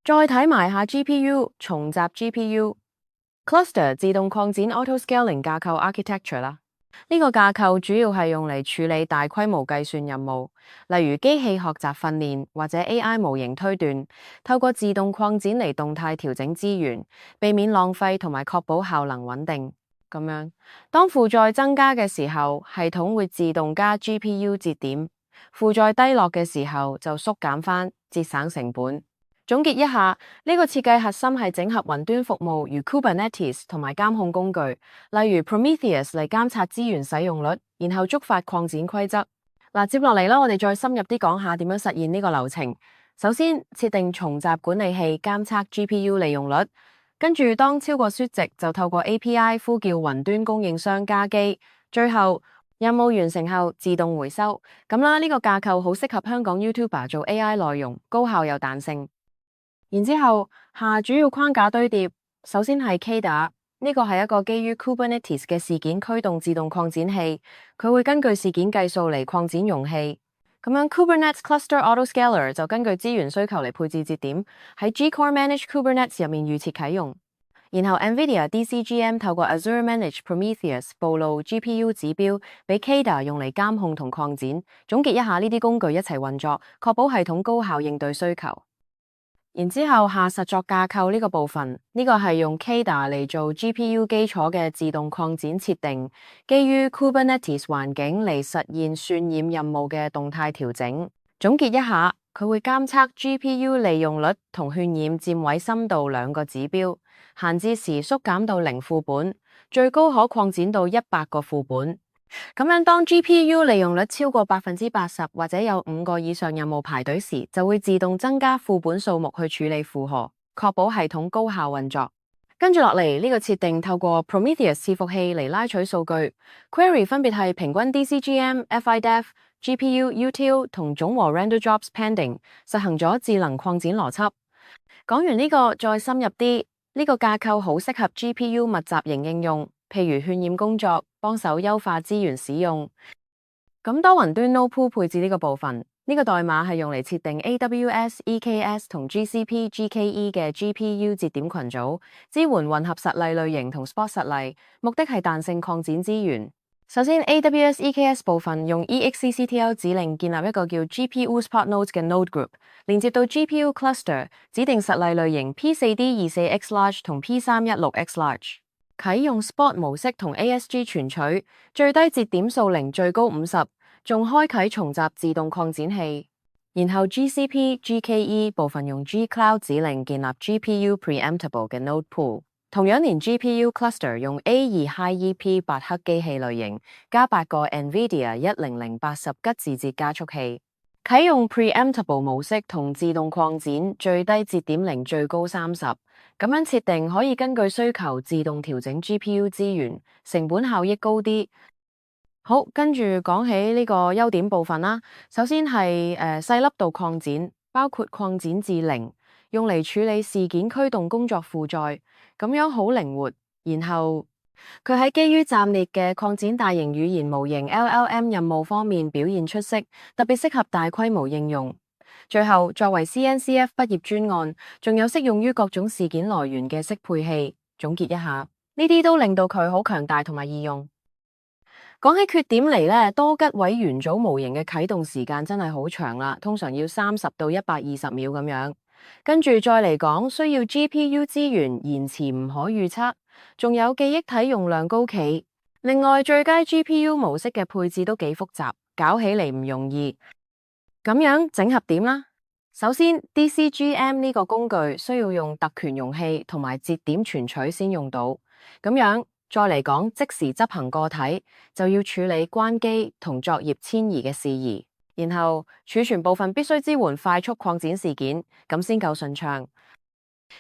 再睇埋下 GPU 重集 GPU Cluster 自動擴展 Auto Scaling 架構 Architecture 啦。呢個架構主要係用嚟處理大規模計算任務，例如機器學習訓練或者 AI 模型推斷，透過自動擴展嚟動態調整資源，避免浪費同埋確保效能穩定。咁樣，當負載增加嘅時候，系統會自動加 GPU 節點；負載低落嘅時候就縮減返，節省成本。總結一下，呢個設計核心係整合雲端服務如 Kubernetes 同埋監控工具，例如 Prometheus 嚟監察資源使用率，然後觸發擴展規則。接落嚟我哋再深入啲講下點樣實現呢個流程。首先，設定重集管理器監測 GPU 利用率，跟住當超過樞值就透過 API 呼叫雲端供應商加機，最後任務完成後自動回收。咁啦，呢個架構好適合香港 YouTuber 做 AI 內容，高效又彈性。然之後下主要框架堆疊，首先係 Kada，呢個係一個基於 Kubernetes 嘅事件驅動自動擴展器，佢會根據事件計數嚟擴展容器。咁樣 Kubernetes Cluster Autoscaler 就根據資源需求嚟配置節點，喺 Gcore Manage Kubernetes 入面預設啟用。然後 NVIDIA DCGM 透過 Azure Manage Prometheus 暴露 GPU 指標，俾 Kada 用嚟監控同擴展。總結一下呢啲工具一齊運作，確保系統高效應對需求。然之後下實作架構呢個部分，呢個係用 Kada 嚟做 GPU 基礎嘅自動擴展設定，基於 Kubernetes 環境嚟實現渲染任務嘅動態調整。總結一下，佢會監測 GPU 利用率同渲染佔位深度兩個指標，閒置時縮減到0副本，最高可擴展到100個副本。咁樣當 GPU 利用率超過80%或者有5個以上任務排隊時，就會自動增加副本數目去處理負荷，確保系統高效運作。跟住落嚟呢個設定透過 Prometheus 伺服器嚟拉取數據 ，query 分別係平均 DCGM、FIDEF、GPU、util 同總和 render jobs pending， 實行咗智能擴展邏輯。講完呢個再深入啲，呢個架構好適合 GPU 密集型應用，譬如渲染工作，幫手優化資源使用。咁多雲端 Node Pool 配置呢個部分，呢個代碼係用嚟設定 AWS EKS 同 GCP GKE 嘅 GPU 節點群組，支援混合實例類型同 Spot 實例，目的係彈性擴展資源。首先 AWS EKS 部分用 exectl 指令建立一個叫 GPU Spot Nodes 嘅 Node Group， 連接到 GPU Cluster， 指定實例類型 P4D24X Large 同 P316X Large， 啟用 Spot 模式同 ASG 存取，最低節點數0，最高50，仲開啟重集自動擴展器。然後 GCP GKE 部分用 Gcloud 指令建立 GPU Preemptible 嘅 Node Pool。同樣連 GPU Cluster 用 A2 HighEP 8核機器類型，加8個 NVIDIA 10080吉字節加速器，啟用 Preemptible 模式同自動擴展，最低節點0，最高30。咁樣設定可以根據需求自動調整 GPU 資源，成本效益高啲。好，跟住講起呢個優點部分啦。首先係細粒度擴展，包括擴展至0，用嚟處理事件驅動工作負載，咁樣好靈活。然後佢喺基於暫列嘅擴展大型語言模型 LLM 任務方面表現出色，特別適合大規模應用。最後作為 CNCF 畢業專案，仲有適用於各種事件來源嘅適配器。總結一下，呢啲都令到佢好強大同埋易用。講起缺點嚟呢，多吉位元組模型嘅啟動時間真係好長啦，通常要30到120秒咁樣。跟住再嚟講，需要 GPU 資源，延遲唔可預測，仲有記憶體用量高企。另外，最佳 GPU 模式嘅配置都幾複雜，搞起嚟唔容易。咁樣整合點啦，首先 DCGM 呢個工具需要用特權容器同埋節點存取先用到，咁樣。再嚟講即時執行個體，就要處理關機同作業遷移嘅事宜，然後儲存部分必須支援快速擴展事件，咁先夠順暢。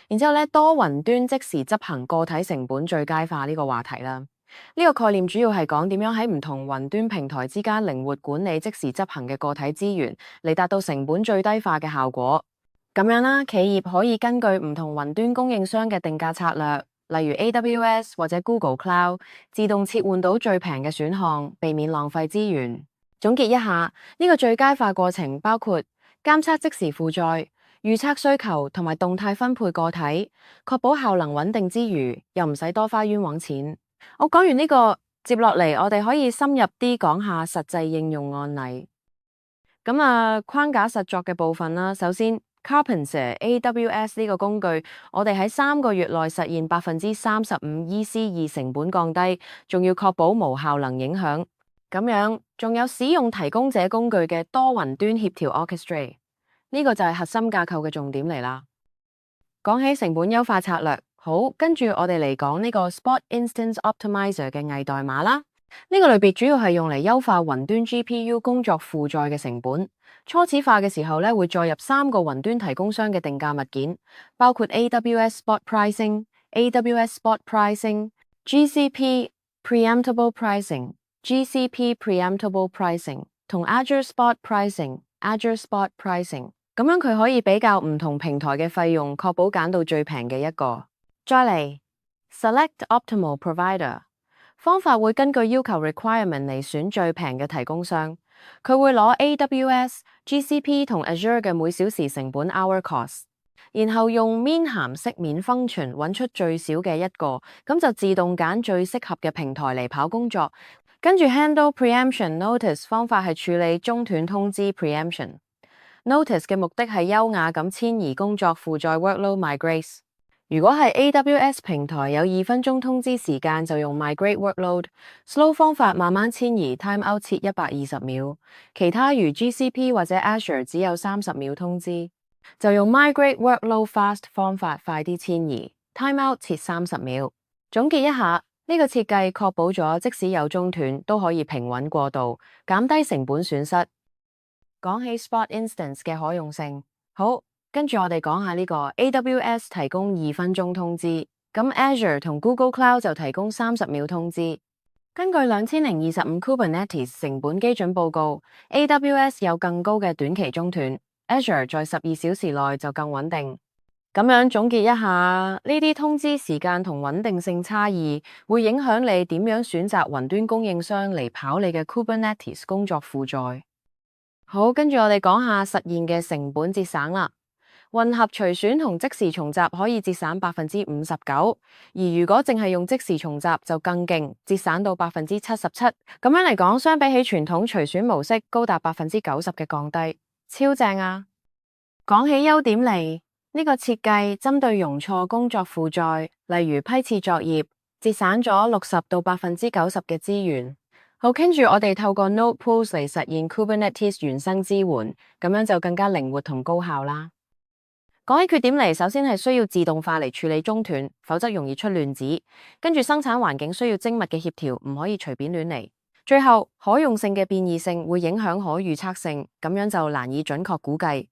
然之後咧，多雲端即時執行個體成本最佳化呢個話題啦。呢個概念主要係講點樣喺唔同雲端平台之間靈活管理即時執行嘅個體資源，嚟達到成本最低化嘅效果。咁樣啦，企業可以根據唔同雲端供應商嘅定價策略，例如 AWS 或者 Google Cloud， 自動切換到最平嘅選項，避免浪費資源。總結一下，呢個最佳化過程包括監測即時負載、預測需求同埋動態分配個體，確保效能穩定之餘，又唔使多花冤枉錢。我講完呢個，接落嚟我哋可以深入啲講下實際應用案例。框架實作嘅部分啦，首先Carpenter AWS 呢個工具，我哋喺3個月內實現35%EC2成本降低，仲要確保無效能影響。咁樣仲有使用提供者工具嘅多雲端協調 Orchestrate， 呢個就係核心架構嘅重點嚟啦。講起成本優化策略，好，跟住我哋嚟講呢個 Spot Instance Optimizer 嘅偽代碼啦。呢個類別主要係用嚟優化雲端 GPU 工作負載嘅成本。初始化嘅時候咧，會載入3個雲端提供商嘅定價物件，包括 AWS Spot Pricing、AWS Spot Pricing、GCP Preemptible Pricing。GCP Preemptible Pricing 同 Azure Spot Pricing，Azure Spot Pricing， 咁樣佢可以比較唔同平台嘅費用，確保揀到最平嘅一個。再嚟 Select Optimal Provider， 方法會根據要求 requirement 嚟選最平嘅提供商，佢會攞 AWS、GCP 同 Azure 嘅每小時成本 hour cost， 然後用 mean 函式免 function 揾出最少嘅一個，咁就自動揀最適合嘅平台嚟跑工作。跟住 handle preemption notice 方法係處理中斷通知 preemption notice 嘅目的係優雅咁遷移工作負載 workload migrate。如果係 AWS 平台有2分鐘通知時間就用 migrate workload， slow 方法慢慢遷移 timeout 設120秒，其他如 GCP 或者 Azure 只有30秒通知，就用 migrate workload fast 方法快啲遷移 timeout 設30秒。總結一下。呢個設計確保咗即使有中斷都可以平穩過渡，減低成本損失。講起 Spot Instance 嘅可用性，好，跟住我哋講下呢個 AWS 提供2分鐘通知，咁 Azure 同 Google Cloud 就提供30秒通知。根據2025 Kubernetes 成本基準報告 ，AWS 有更高嘅短期中斷 ，Azure 在12小時內就更穩定。咁樣總結一下，呢啲通知時間同穩定性差異會影響你點樣選擇雲端供應商嚟跑你嘅 Kubernetes 工作負載。好，跟住我哋講下實現嘅成本節省啦。混合隨選同即時重集可以節省 59%， 而如果淨係用即時重集就更勁，節省到 77%。咁樣嚟講，相比起傳統隨選模式，高達 90% 嘅降低，超正啊！講起優點嚟。呢個設計針對容錯工作負載，例如批次作業，節省咗60%到 90% 嘅資源。好，跟住我哋透過 Node Pools 嚟實現 Kubernetes 原生支援，咁樣就更加靈活同高效啦。講起缺點嚟，首先係需要自動化嚟處理中斷，否則容易出亂子。跟住生產環境需要精密嘅協調，唔可以隨便亂嚟。最後，可用性嘅變異性會影響可預測性，咁樣就難以準確估計。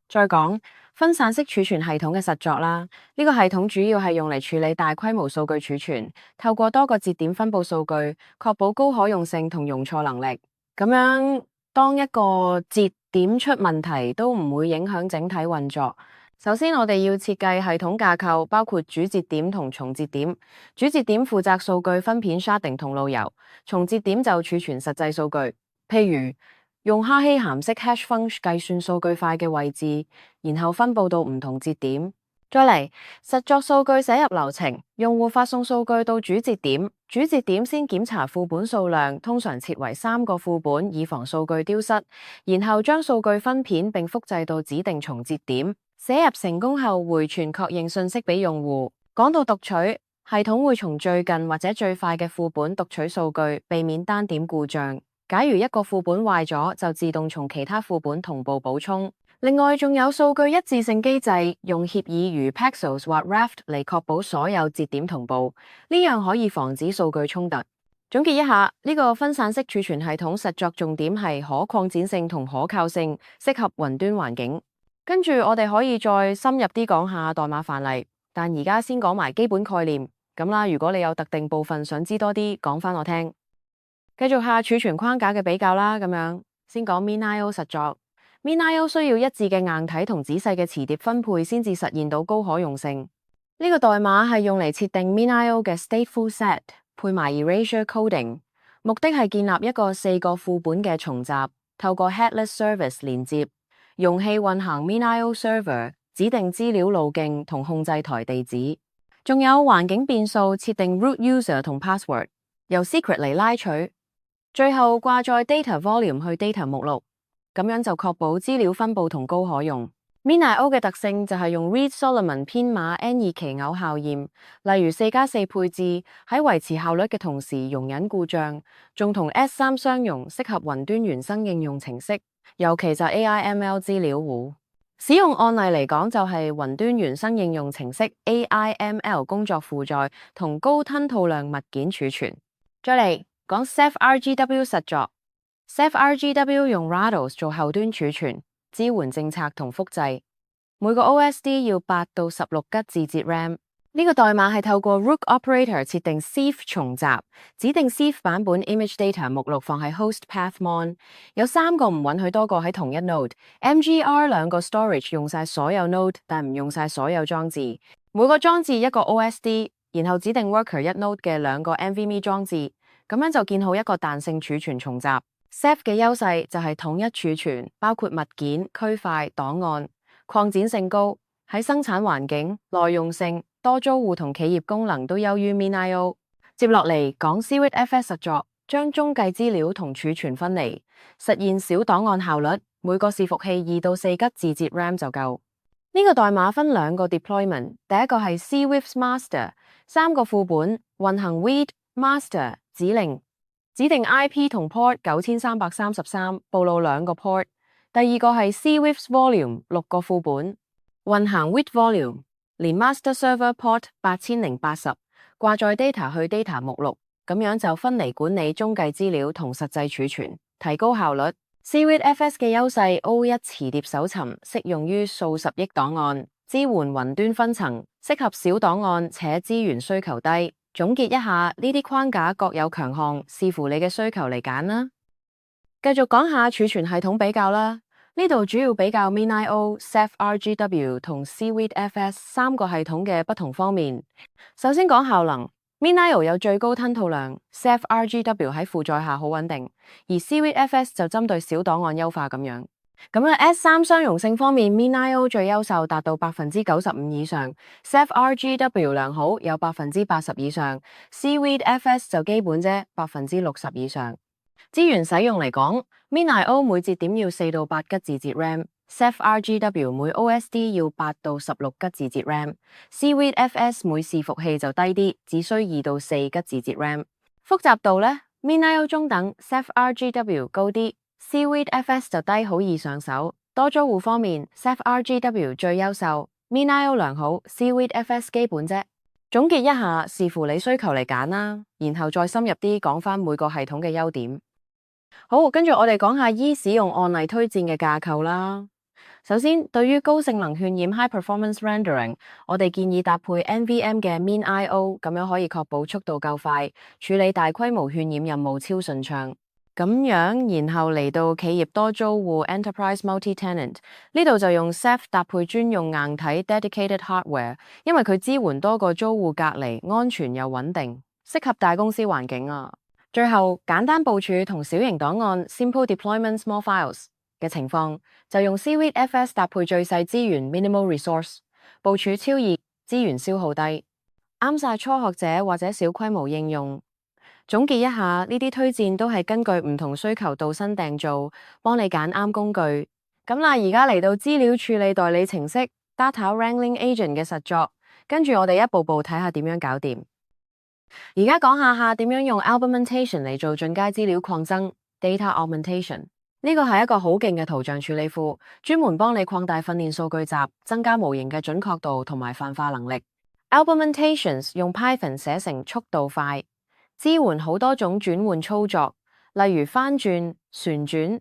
再講分散式儲存系統嘅實作啦，呢個系統主要係用嚟處理大規模數據儲存，透過多個節點分佈數據，確保高可用性同容錯能力。咁樣當一個節點出問題，都唔會影響整體運作。首先，我哋要設計系統架構，包括主節點同從節點。主節點負責數據分片 sharding 同路由，從節點就儲存實際數據，譬如用哈希函式 hash function 計算數據塊嘅位置，然後分佈到唔同節點。再嚟，實作數據寫入流程，用戶發送數據到主節點，主節點先檢查副本數量，通常設為3個副本，以防數據丟失。然後將數據分片並複製到指定從節點，寫入成功後回傳確認信息俾用戶。講到讀取，系統會從最近或者最快嘅副本讀取數據，避免單點故障。假如一個副本壞咗，就自動從其他副本同步補充。另外，仲有數據一致性機制，用協議如 Paxos 或 Raft 嚟確保所有節點同步，呢樣可以防止數據衝突。總結一下，呢個分散式儲存系統實作重點係可擴展性同可靠性，適合雲端環境。跟住我哋可以再深入啲講下代碼範例，但而家先講埋基本概念。咁啦，如果你有特定部分想知多啲，講返我聽。繼續下儲存框架嘅比較啦，咁樣先講 MinIO 實作。MinIO 需要一致嘅硬體同仔細嘅磁碟分配先至實現到高可用性。呢個代碼係用嚟設定 MinIO 嘅 stateful set， 配埋 erasure coding， 目的係建立一個4個副本嘅重集，透過 headless service 連接，容器運行 MinIO server， 指定資料路徑同控制台地址，仲有環境變數設定 root user 同 password， 由 secret 嚟拉取。最後掛載 data volume 去 data 目錄，咁樣就確保資料分佈同高可用。MinIO 嘅特性就係用 Reed-Solomon 編碼 N2 奇偶效驗，例如4+4配置，喺維持效率嘅同時容忍故障，仲同 S3 相容，適合雲端原生應用程式，尤其就 AI/ML 資料庫。使用案例嚟講，就係雲端原生應用程式 AI/ML 工作負載同高吞吐量物件儲存。再嚟講 Ceph RGW 實作 ，Ceph RGW 用 Rados 做後端儲存，支援政策同複製。每個 OSD 要8到16吉字節 RAM，呢呢個代碼係透過 Rook Operator 設定 Sieve 重集，指定 Sieve 版本 Image Data 目錄放喺 Host Path Mon，有3個唔允許多個喺同一 Node。MGR 2個 Storage 用晒所有 Node，但唔用晒所有裝置。每個裝置一個 OSD，然後指定 Worker 一 Node 嘅2個 NVMe 裝置，咁樣就建好一個彈性儲存重集。Ceph 嘅優勢就係統一儲存，包括物件、區塊、檔案，擴展性高，喺生產環境、耐用性、多租戶同企業功能都優於 MinIO。接落嚟講 C-WIT-FS 實作，將中繼資料同儲存分離，實現小檔案效率，每個伺服器2到4吉字節 RAM 就夠。呢個代碼分2個 deployment， 第一個係 cwifs master， 3個副本運行 read master 指令，指定 IP 同 port 9333，暴露2個 port。第二個係 cwifs volume， 6個副本運行 read volume， 連 master server port 8080，掛載 data 去 data 目錄，咁樣就分離管理中繼資料同實際儲存，提高效率。C-WIT-FS 嘅優勢 O1 磁碟搜尋，適用於數十億檔案，支援雲端分層，適合小檔案且資源需求低。總結一下，呢啲框架各有強項，視乎你嘅需求嚟揀啦。繼續講下儲存系統比較啦，呢度主要比較 MinIO、Ceph RGW 同 C-WIT-FS 3個系統嘅不同方面。首先講效能。MinIO 有最高吞吐量 ，Ceph RGW 喺負載下好穩定，而 C-WIT-FS 就針對小檔案優化咁樣。咁S3 相容性方面 ，MinIO 最優秀，達到95%以上 ，Ceph RGW 良好，有80%以上 ，C-WIT-FS 就基本啫，60%以上。資源使用嚟講 ，MinIO 每節點要4到8吉字節 RAM。Ceph RGW 每 OSD 要8到16吉字節 RAM，C-WIT-FS 每伺服器就低啲，只需2到4吉字節 RAM。複雜度呢 MinIO 中等 ，Ceph RGW 高啲 ，C-WIT-FS 就低，好易上手。多租戶方面 ，Ceph RGW 最優秀 ，MinIO 良好 ，C-WIT-FS 基本啫。總結一下，視乎你需求嚟揀啦，然後再深入啲講返每個系統嘅優點。好，跟住我哋講下依使用案例推薦嘅架構啦。首先，對於高性能渲染 High Performance Rendering， 我哋建議搭配 NVM 嘅 MinIO， 咁樣可以確保速度夠快，處理大規模渲染任務超順暢。咁樣，然後嚟到企業多租戶 Enterprise Multi-Tenant， 呢度就用 Ceph 搭配專用硬體 Dedicated Hardware， 因為佢支援多個租戶隔離，安全又穩定，適合大公司環境啊。最後，簡單部署同小型檔案 Simple Deployment Small Files 嘅情況，就用 C-WIT-FS 搭配最細資源 Minimal Resource， 部署超易，資源消耗低，啱晒初學者或者小規模應用。總結一下，呢啲推薦都係根據唔同需求度身訂造，幫你揀啱工具。咁啦，而家嚟到資料處理代理程式 Data Wrangling Agent 嘅實作，跟住我哋一步步睇下點樣搞掂。而家講下點樣用 Augmentation 嚟做進階資料擴增 Data Augmentation。呢個係一個好勁嘅圖像處理庫，專門幫你擴大訓練數據集，增加模型嘅準確度同埋泛化能力。Augmentations 用 Python 寫成速度快，支援好多種轉換操作，例如翻轉、旋轉、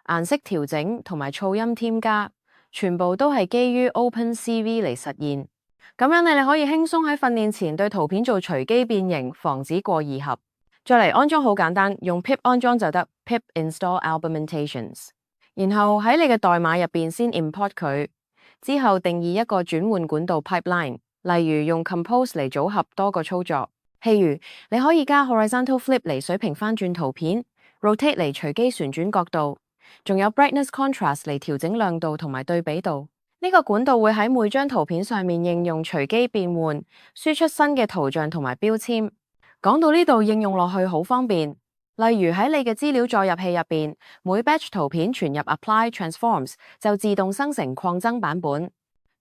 顏色調整同埋噪音添加，全部都係基於 OpenCV 嚟實現。咁樣你哋可以輕鬆喺訓練前對圖片做隨機變形，防止過二合。再嚟安裝好簡單，用 pip 安裝就得 ，pip install Augmentations。然後喺你嘅代碼入邊先 import 佢，之後定義一個轉換管道 pipeline， 例如用 compose 嚟組合多個操作。譬如你可以加 horizontal flip 嚟水平翻轉圖片 ，rotate 嚟隨機旋轉角度，仲有 brightness contrast 嚟調整亮度同埋對比度。呢個管道會喺每張圖片上面應用隨機變換，輸出新嘅圖像同埋標籤。講到呢度應用落去好方便，例如喺你嘅資料載入器入邊，每 batch 圖片傳入 apply transforms 就自動生成擴增版本。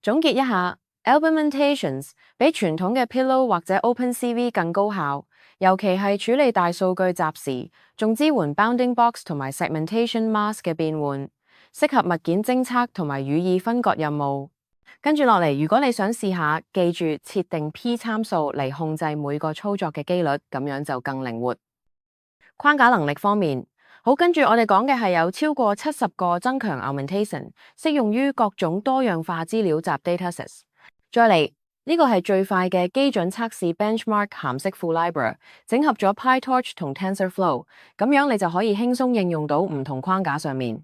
總結一下 ，Augmentations 比傳統嘅 Pillow 或者 OpenCV 更高效，尤其係處理大數據集時，仲支援 Bounding Box 同埋 Segmentation Mask 嘅變換，適合物件偵測同埋語義分割任務。跟住落嚟，如果你想試下，記住設定 P 參數嚟控制每個操作嘅機率，咁樣就更靈活。框架能力方面，好，跟住我哋講嘅係有超過70個增強 Augmentation， 適用於各種多樣化資料集 datasets。再嚟呢個係最快嘅基準測試 benchmark 函式庫 library， 整合咗 PyTorch 同 TensorFlow， 咁樣你就可以輕鬆應用到唔同框架上面。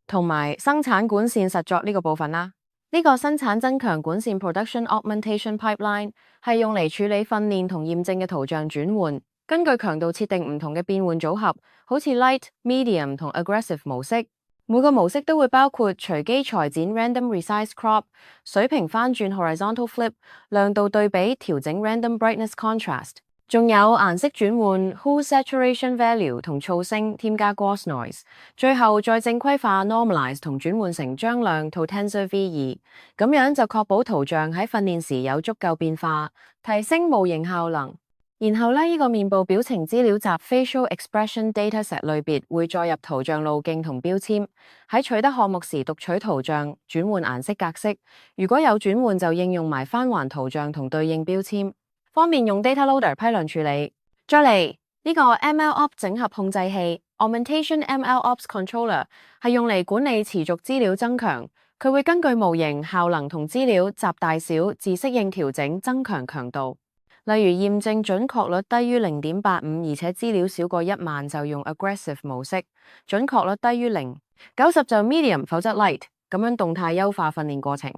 同埋生產管線實作呢個部分啦，呢個生產增強管線 Production Augmentation Pipeline 係用嚟處理訓練同驗證嘅圖像轉換，根據強度設定唔同嘅變換組合，好似 Light、Medium 同 Aggressive 模式。每個模式都會包括隨機裁剪 Random Resize Crop、水平翻轉 Horizontal Flip、亮度對比調整 Random Brightness Contrast， 仲有顏色轉換 Hue Saturation Value 同噪聲添加 Gloss Noise， 最後再正規化 Normalize 同轉換成張量套 Tensor V2， 咁樣就確保圖像喺訓練時有足夠變化，提升模型效能。然後呢個面部表情資料集 Facial Expression Dataset 類別會載入圖像路徑同標籤，喺取得項目時讀取圖像，轉換顏色格式。如果有轉換就應用埋翻還圖像同對應標籤，方便用 Data Loader 批量處理。再嚟呢個 MLOps 整合控制器 Augmentation MLOps Controller 係用嚟管理持續資料增強，佢會根據模型效能同資料集大小自適應調整增強強度。例如驗證準確率低於 0.85， 而且資料少過1萬就用 Aggressive 模式，準確率低於0， 90就 Medium 否則 Light， 咁樣動態優化訓練過程。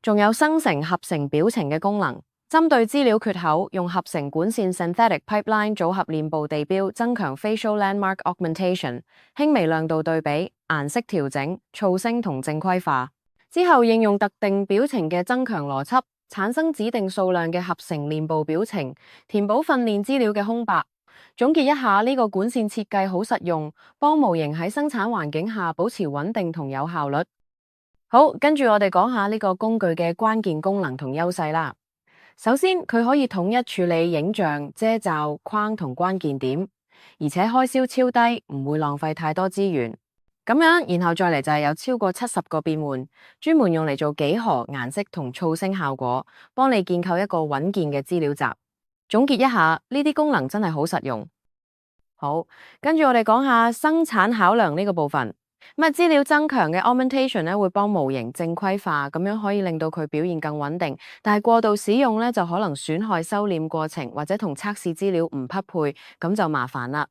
仲有生成合成表情嘅功能，針對資料缺口用合成管線 Synthetic Pipeline 組合臉部地標，增強 Facial Landmark Augmentation， 輕微亮度對比、顏色調整、噪聲同正規化。之後應用特定表情嘅增強邏輯，產生指定數量嘅合成臉部表情，填補訓練資料嘅空白。總結一下，呢個管線設計好實用，幫模型喺生產環境下保持穩定同有效率。好，跟住我哋講下呢個工具嘅關鍵功能同優勢啦。首先，佢可以統一處理影像、遮罩、框同關鍵點，而且開銷超低，唔會浪費太多資源。咁樣，然後再嚟就係有超過70個變換，專門用嚟做幾何、顏色同噪聲效果，幫你建構一個穩健嘅資料集。總結一下，呢啲功能真係好實用。好，跟住我哋講下生產考量呢個部分。資料增強嘅 Augmentation 咧會幫模型正規化，咁樣可以令到佢表現更穩定。但係過度使用咧就可能損害收斂過程，或者同測試資料唔匹配，咁就麻煩啦。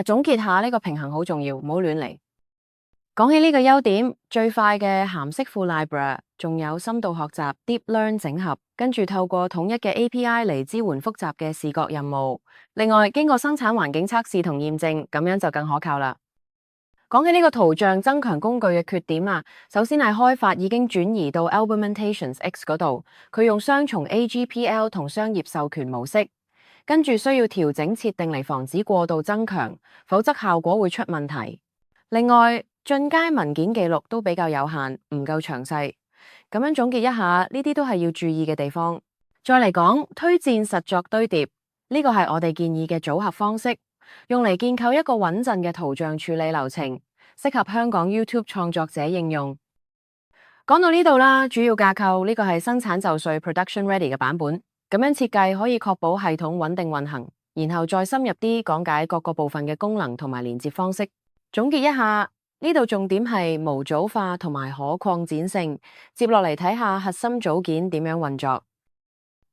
總結下呢個平衡好重要，唔好亂嚟。講起呢個優點，最快嘅函式庫 library， 仲有深度學習 Deep Learn 整合，跟住透過統一嘅 API 嚟支援複雜嘅視覺任務。另外，經過生產環境測試同驗證，咁樣就更可靠啦。講起呢個圖像增強工具嘅缺點啊，首先係開發已經轉移到 Augmentations X 嗰度，佢用雙重 AGPL 同商業授權模式，跟住需要調整設定嚟防止過度增強，否則效果會出問題。另外，進階文件記錄都比較有限，唔夠詳細。咁樣總結一下，呢啲都係要注意嘅地方。再嚟講，推薦實作堆疊，呢個係我哋建議嘅組合方式，用嚟建構一個穩陣嘅圖像處理流程，適合香港 YouTube 創作者應用。講到呢度啦，主要架構呢個係生產就緒 Production Ready 嘅版本，咁樣設計可以確保系統穩定運行，然後再深入啲講解各個部分嘅功能同埋連接方式。總結一下，呢度重點係模組化同埋可擴展性。接落嚟睇下核心組件點樣運作。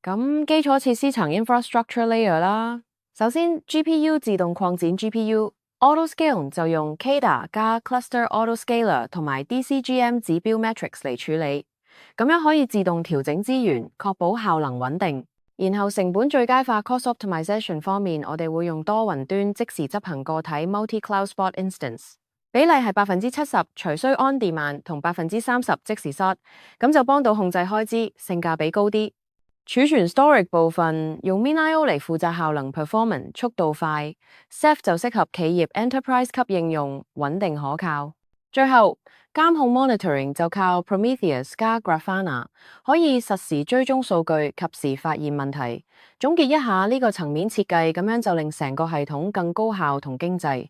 咁基礎設施層 infrastructure layer 啦，首先 GPU 自動擴展 GPU Autoscale 就用 CADA 加 Cluster Autoscaler 同埋 DCGM 指標 Matrix 嚟處理，咁樣可以自動調整資源，確保效能穩定。然後成本最佳化 Cost Optimization 方面，我哋會用多雲端即時執行個體 Multi-Cloud Spot Instance， 比例係 70%除需 On Demand 同 30% 即時 Shot， 咁就幫到控制開支，性價比高啲。儲存 storage 部分用 MinIO 嚟負責效能 performance 速度快 ，Ceph 就適合企業 enterprise 級應用，穩定可靠。最後監控 monitoring 就靠 Prometheus 加 Grafana， 可以實時追蹤數據，及時發現問題。總結一下呢個層面設計，咁樣就令成個系統更高效同經濟。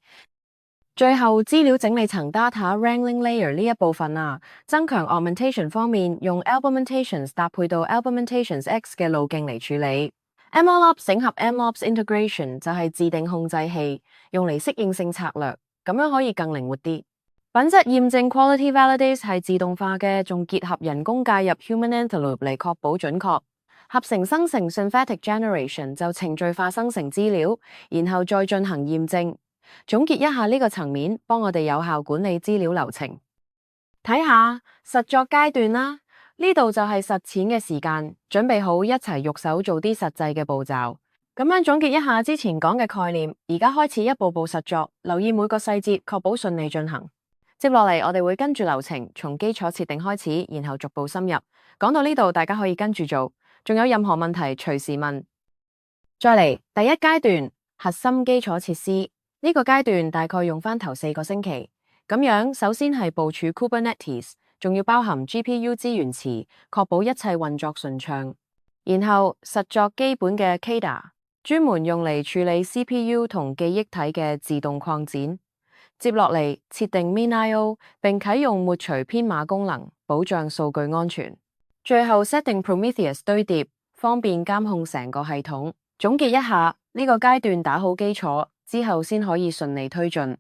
最後資料整理層 data wrangling layer 呢一部分啊，增強 augmentation 方面用 Augmentations 搭配到 Augmentations X 嘅路徑嚟處理。MLOps 整合 MLOps integration 就係自定控制器，用嚟適應性策略，咁樣可以更靈活啲。品質驗證 quality validate 係自動化嘅，仲結合人工介入 human interloop 嚟確保準確。合成生成 synthetic generation 就程序化生成資料，然後再進行驗證。總結一下呢個層面，幫我哋有效管理資料流程。睇下實作階段啦，呢度就係實踐嘅時間，準備好一齊喐手做啲實際嘅步驟。咁樣總結一下之前講嘅概念，而家開始一步步實作，留意每個細節，確保順利進行。接落嚟，我哋會跟住流程，從基礎設定開始，然後逐步深入。講到呢度，大家可以跟住做，仲有任何問題隨時問。再嚟第一階段，核心基礎設施。呢個階段大概用返頭4個星期。咁樣首先係部署 Kubernetes， 仲要包含 GPU 資源池，確保一切運作順暢。然後實作基本嘅 CADA， 專門用嚟處理 CPU 同記憶體嘅自動擴展。接落嚟設定 MinIO， 並啟用抹除編碼功能，保障數據安全。最後 set 定 Prometheus 堆疊，方便監控成個系統。總結一下，呢個階段打好基礎之後，先可以順利推進。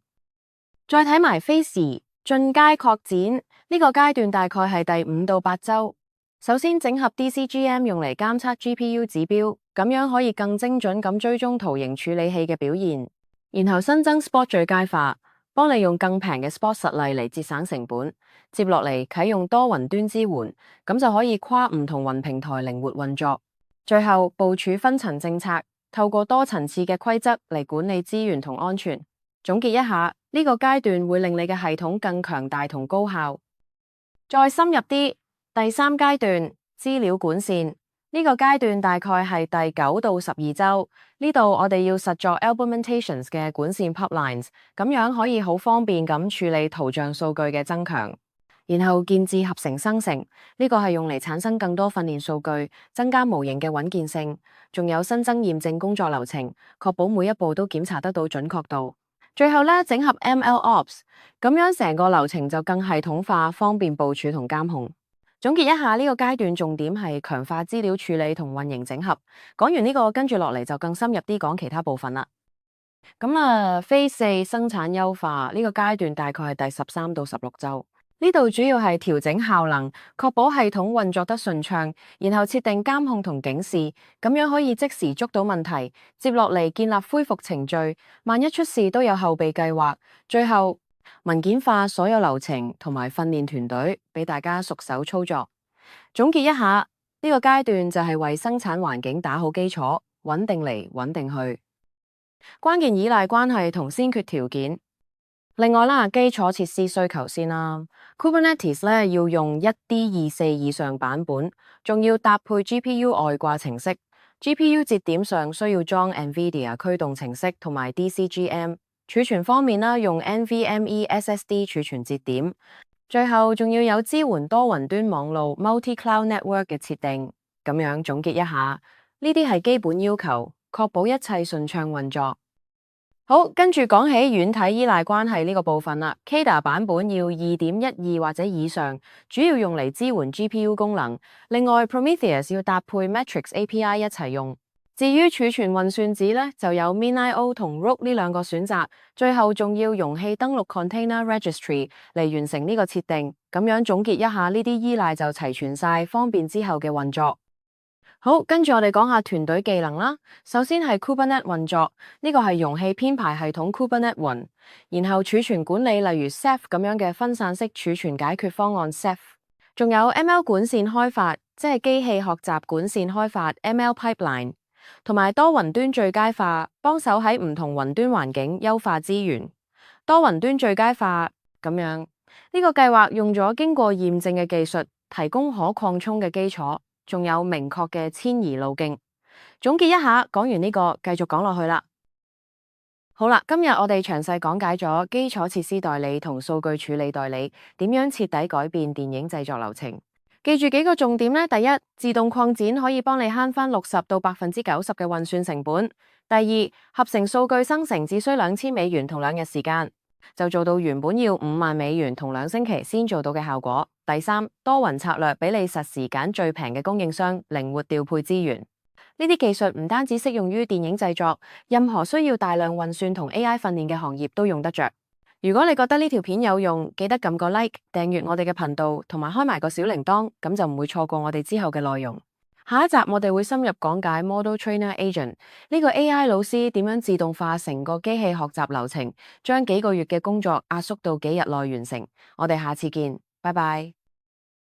再睇埋 Phase 進階擴展，呢個階段大概係第5到8週。首先整合 DCGM 用嚟監測 GPU 指標，咁樣可以更精準咁追蹤圖形處理器嘅表現。然後新增 Spot 最佳化，幫你用更平嘅 Spot 實例嚟節省成本。接落嚟啟用多雲端支援，咁就可以跨唔同雲平台靈活運作。最後部署分層政策，透過多層次嘅規則嚟管理資源同安全。總結一下，呢個階段會令你嘅系統更強大同高效。再深入啲，第3階段資料管線，呢個階段大概係第9到12週。呢度我哋要實作 implementations 嘅管線 pipelines， 咁樣可以好方便咁處理圖像數據嘅增強。然後建置合成生成，呢個係用嚟產生更多訓練數據，增加模型嘅穩健性。仲有新增驗證工作流程，確保每一步都檢查得到準確度。最後咧，整合 MLOps， 咁樣成個流程就更系統化，方便部署同監控。總結一下，呢個階段重點係強化資料處理同運營整合。講完呢個，跟住落嚟就更深入啲講其他部分啦。咁Phase 4生產優化，呢個階段大概係第13到16週。呢度主要係調整效能，確保系統運作得順暢，然後設定監控同警示，咁樣可以即時捉到問題。接落嚟建立恢復程序，萬一出事都有後備計劃。最後文件化所有流程同埋訓練團隊，俾大家熟手操作。總結一下，呢個階段就係為生產環境打好基礎，穩定嚟穩定去。關鍵依賴關係同先決條件。另外啦，基礎設施需求先啦。Kubernetes 咧要用 1D24 以上版本，仲要搭配 GPU 外掛程式。GPU 節點上需要裝 NVIDIA 驅動程式同埋 DCGM。儲存方面啦，用 NVMe SSD 儲存節點。最後仲要有支援多雲端網路 Multi-Cloud Network 嘅設定。咁樣總結一下，呢啲係基本要求，確保一切順暢運作。好，跟住講起軟體依賴關係呢個部分啦。CADA 版本要 2.12 或者以上，主要用嚟支援 GPU 功能。另外 Prometheus 要搭配 Matrix API 一齊用。至於儲存運算子呢，就有 MinIO 同 Rogue 呢兩個選擇。最後仲要容器登錄 Container Registry 嚟完成呢個設定。咁樣總結一下，呢啲依賴就齊全晒，方便之後嘅運作。好，跟住我哋講下團隊技能啦。首先係 Kubernetes 運作，呢個係容器編排系統 Kubernetes 雲，然後儲存管理例如 Ceph 咁樣嘅分散式儲存解決方案 Ceph， 仲有 ML 管線開發，即係機器學習管線開發 ML Pipeline， 同埋多雲端最佳化，幫手喺唔同雲端環境優化資源。多雲端最佳化咁樣，呢個計劃用咗經過驗證嘅技術，提供可擴充嘅基礎。仲有明確嘅遷移路徑。總結一下，講完呢個，繼續講落去啦。好啦，今日我哋詳細講解咗基礎設施代理同數據處理代理點樣徹底改變電影製作流程。記住幾個重點呢：第一，自動擴展可以幫你慳返60%到90%嘅運算成本。第二，合成數據生成只需$2000同2日時間，就做到原本要$50,000同2星期先做到嘅效果。第三，多雲策略俾你實時揀最平嘅供應商，靈活調配資源。呢啲技術唔單止適用於電影製作，任何需要大量運算同 AI 訓練嘅行業都用得着。如果你覺得呢條片有用，記得撳個 like，訂閱我哋嘅頻道，同埋開埋個小鈴鐺，咁就唔會錯過我哋之後嘅內容。下一集我哋會深入講解 Model Trainer Agent 呢個 AI 老師點樣自動化成個機器學習流程，將幾個月嘅工作壓縮到幾日內完成。我哋下次見，拜拜。